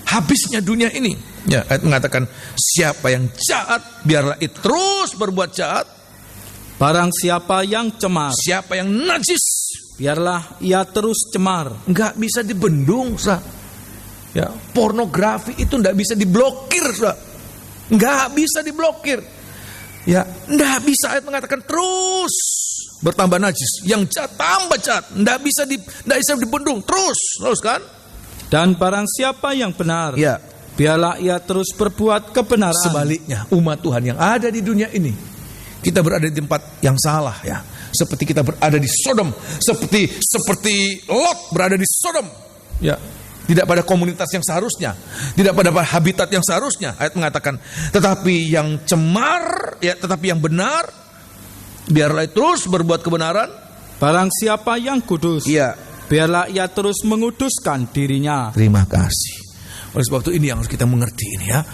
Habisnya dunia ini. Ya, ayat mengatakan siapa yang jahat, biarlah ia terus berbuat jahat. Barang siapa yang cemar, siapa yang najis, biarlah ia terus cemar. Enggak bisa dibendung, sah. Ya, pornografi itu enggak bisa diblokir, sah. Enggak bisa diblokir. Ya, enggak bisa. Ayat mengatakan terus bertambah najis. Yang jahat tambah jahat. Enggak bisa dibendung. Terus kan? Dan barang siapa yang benar, ya, biarlah ia terus berbuat kebenaran. Sebaliknya, umat Tuhan yang ada di dunia ini, kita berada di tempat yang salah, ya. Seperti kita berada di Sodom, seperti Lot berada di Sodom, ya. Tidak pada komunitas yang seharusnya, tidak pada habitat yang seharusnya. Ayat mengatakan, tetapi yang cemar, ya, tetapi yang benar, biarlah terus berbuat kebenaran. Barang siapa yang kudus, ya, biarlah ia terus menguduskan dirinya. Terima kasih. Oleh sebab itu ini yang harus kita mengerti ini, ya.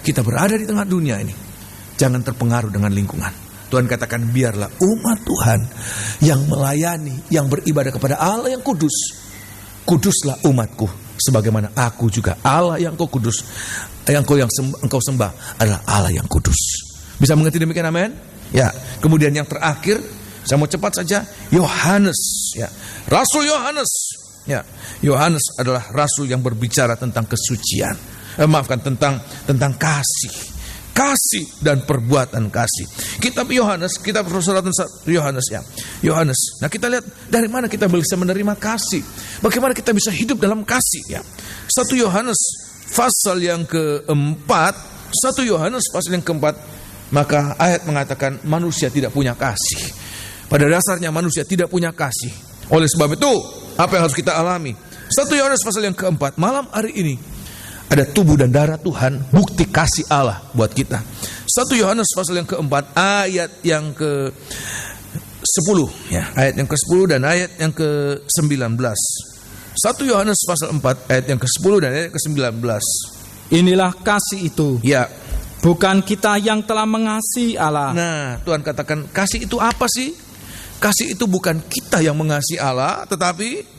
Kita berada di tengah dunia ini, jangan terpengaruh dengan lingkungan. Tuhan katakan biarlah umat Tuhan yang melayani, yang beribadah kepada Allah yang kudus. Kuduslah umatku, sebagaimana aku juga Allah yang kau kudus. Engkau sembah adalah Allah yang kudus. Bisa mengerti demikian, amin? Ya. Kemudian yang terakhir, saya mau cepat saja, Yohanes, ya. Rasul Yohanes, ya. Yohanes adalah rasul yang berbicara tentang kesucian. Tentang kasih dan perbuatan kasih. Kitab Yohanes, kitab persuratan Yohanes, ya. Yohanes. Nah, kita lihat dari mana kita bisa menerima kasih. Bagaimana kita bisa hidup dalam kasih, ya. 1 Yohanes pasal yang keempat, 1 Yohanes pasal yang keempat, maka ayat mengatakan manusia tidak punya kasih. Pada dasarnya manusia tidak punya kasih. Oleh sebab itu, apa yang harus kita alami? 1 Yohanes pasal yang keempat, malam hari ini ada tubuh dan darah Tuhan, bukti kasih Allah buat kita. 1 Yohanes pasal yang keempat, ayat yang ke-10, ya, ayat yang ke-10 dan ayat yang ke-19. 1 Yohanes pasal 4 ayat yang ke-10 dan ayat ke-19. Inilah kasih itu, ya, bukan kita yang telah mengasihi Allah. Nah, Tuhan katakan kasih itu apa sih? Kasih itu bukan kita yang mengasihi Allah, tetapi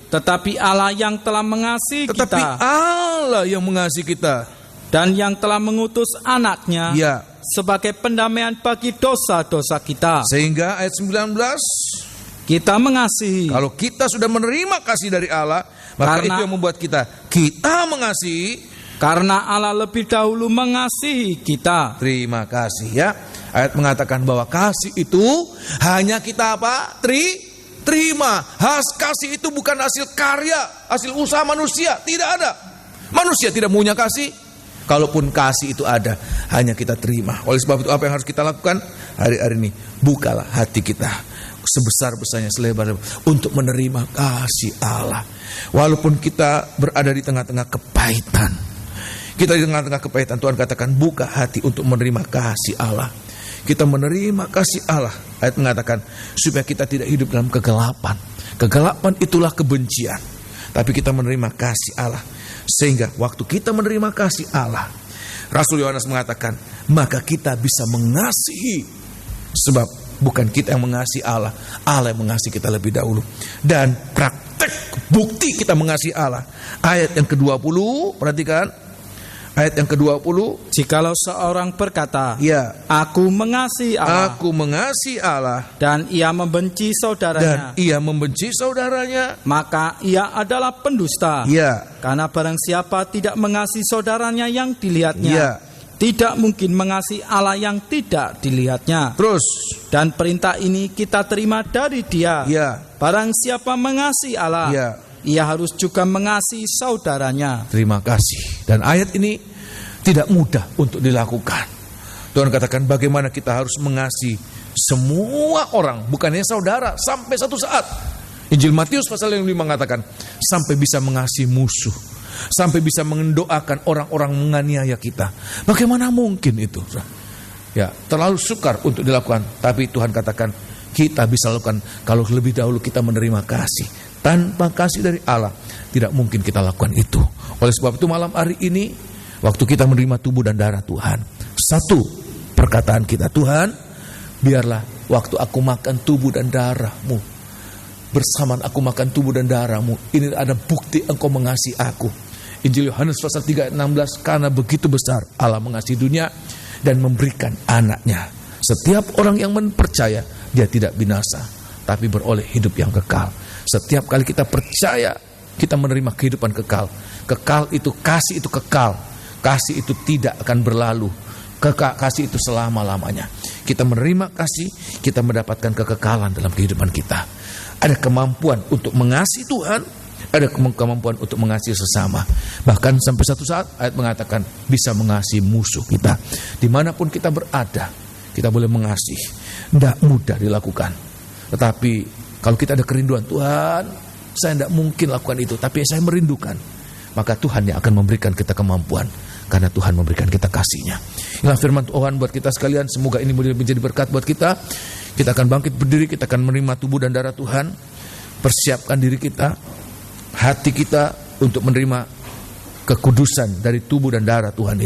Allah yang telah mengasihi kita. Tetapi Allah yang mengasihi kita. Dan yang telah mengutus anaknya, ya, sebagai pendamaian bagi dosa-dosa kita. Sehingga ayat 19, kita mengasihi. Kalau kita sudah menerima kasih dari Allah, maka itu yang membuat kita mengasihi. Karena Allah lebih dahulu mengasihi kita. Terima kasih, ya. Ayat mengatakan bahwa kasih itu hanya kita apa? Terima. Kasih itu bukan hasil karya, hasil usaha manusia. Tidak ada. Manusia tidak punya kasih. Kalaupun kasih itu ada, hanya kita terima. Oleh sebab itu apa yang harus kita lakukan hari-hari ini? Bukalah hati kita sebesar-besarnya, selebar untuk menerima kasih Allah. Walaupun kita berada di tengah-tengah kepahitan. Kita di tengah-tengah kepahitan, Tuhan katakan buka hati untuk menerima kasih Allah. Kita menerima kasih Allah. Ayat mengatakan supaya kita tidak hidup dalam kegelapan. Kegelapan itulah kebencian. Tapi kita menerima kasih Allah. Sehingga waktu kita menerima kasih Allah, Rasul Yohanes mengatakan, maka kita bisa mengasihi. Sebab bukan kita yang mengasihi Allah, Allah yang mengasihi kita lebih dahulu. Dan praktek bukti kita mengasihi Allah. Ayat yang ke-20, perhatikan. Ayat yang ke-20. Jikalau seorang berkata, Ya, aku mengasihi Allah, aku mengasihi Allah, dan ia membenci saudaranya, dan ia membenci saudaranya, maka ia adalah pendusta. ya, Karena barang siapa tidak mengasihi saudaranya yang dilihatnya, ya. tidak mungkin mengasihi Allah yang tidak dilihatnya. Terus, Dan perintah ini kita terima dari Dia. ya, Barang siapa mengasihi Allah, ya. ia harus juga mengasihi saudaranya. Terima kasih. Dan ayat ini tidak mudah untuk dilakukan. Tuhan katakan bagaimana kita harus mengasihi semua orang, bukannya saudara, sampai satu saat. Injil Matius pasal yang 5 mengatakan sampai bisa mengasihi musuh, sampai bisa mendoakan orang-orang menganiaya kita. Bagaimana mungkin itu? Ya, terlalu sukar untuk dilakukan. Tapi Tuhan katakan kita bisa lakukan kalau lebih dahulu kita menerima kasih. Tanpa kasih dari Allah, tidak mungkin kita lakukan itu. Oleh sebab itu malam hari ini, waktu kita menerima tubuh dan darah Tuhan, satu perkataan kita, Tuhan, biarlah waktu aku makan tubuh dan darah-Mu, bersamaan aku makan tubuh dan darah-Mu, ini ada bukti Engkau mengasihi aku. Injil Yohanes pasal 3 ayat 16, karena begitu besar Allah mengasihi dunia dan memberikan anaknya. Setiap orang yang percaya, dia tidak binasa, tapi beroleh hidup yang kekal. Setiap kali kita percaya, kita menerima kehidupan kekal. Kekal itu, kasih itu kekal. Kasih itu tidak akan berlalu. Kasih itu selama-lamanya. Kita menerima kasih, kita mendapatkan kekekalan dalam kehidupan kita. Ada kemampuan untuk mengasihi Tuhan, ada kemampuan untuk mengasihi sesama. Bahkan sampai satu saat ayat mengatakan bisa mengasihi musuh kita. Dimanapun kita berada, kita boleh mengasihi. Tidak mudah dilakukan. Tetapi kalau kita ada kerinduan, Tuhan, saya tidak mungkin lakukan itu, tapi saya merindukan. Maka Tuhan yang akan memberikan kita kemampuan, karena Tuhan memberikan kita kasih-Nya. Inilah firman Tuhan buat kita sekalian. Semoga ini menjadi berkat buat kita. Kita akan bangkit berdiri, kita akan menerima tubuh dan darah Tuhan. Persiapkan diri kita, hati kita untuk menerima kekudusan dari tubuh dan darah Tuhan ini.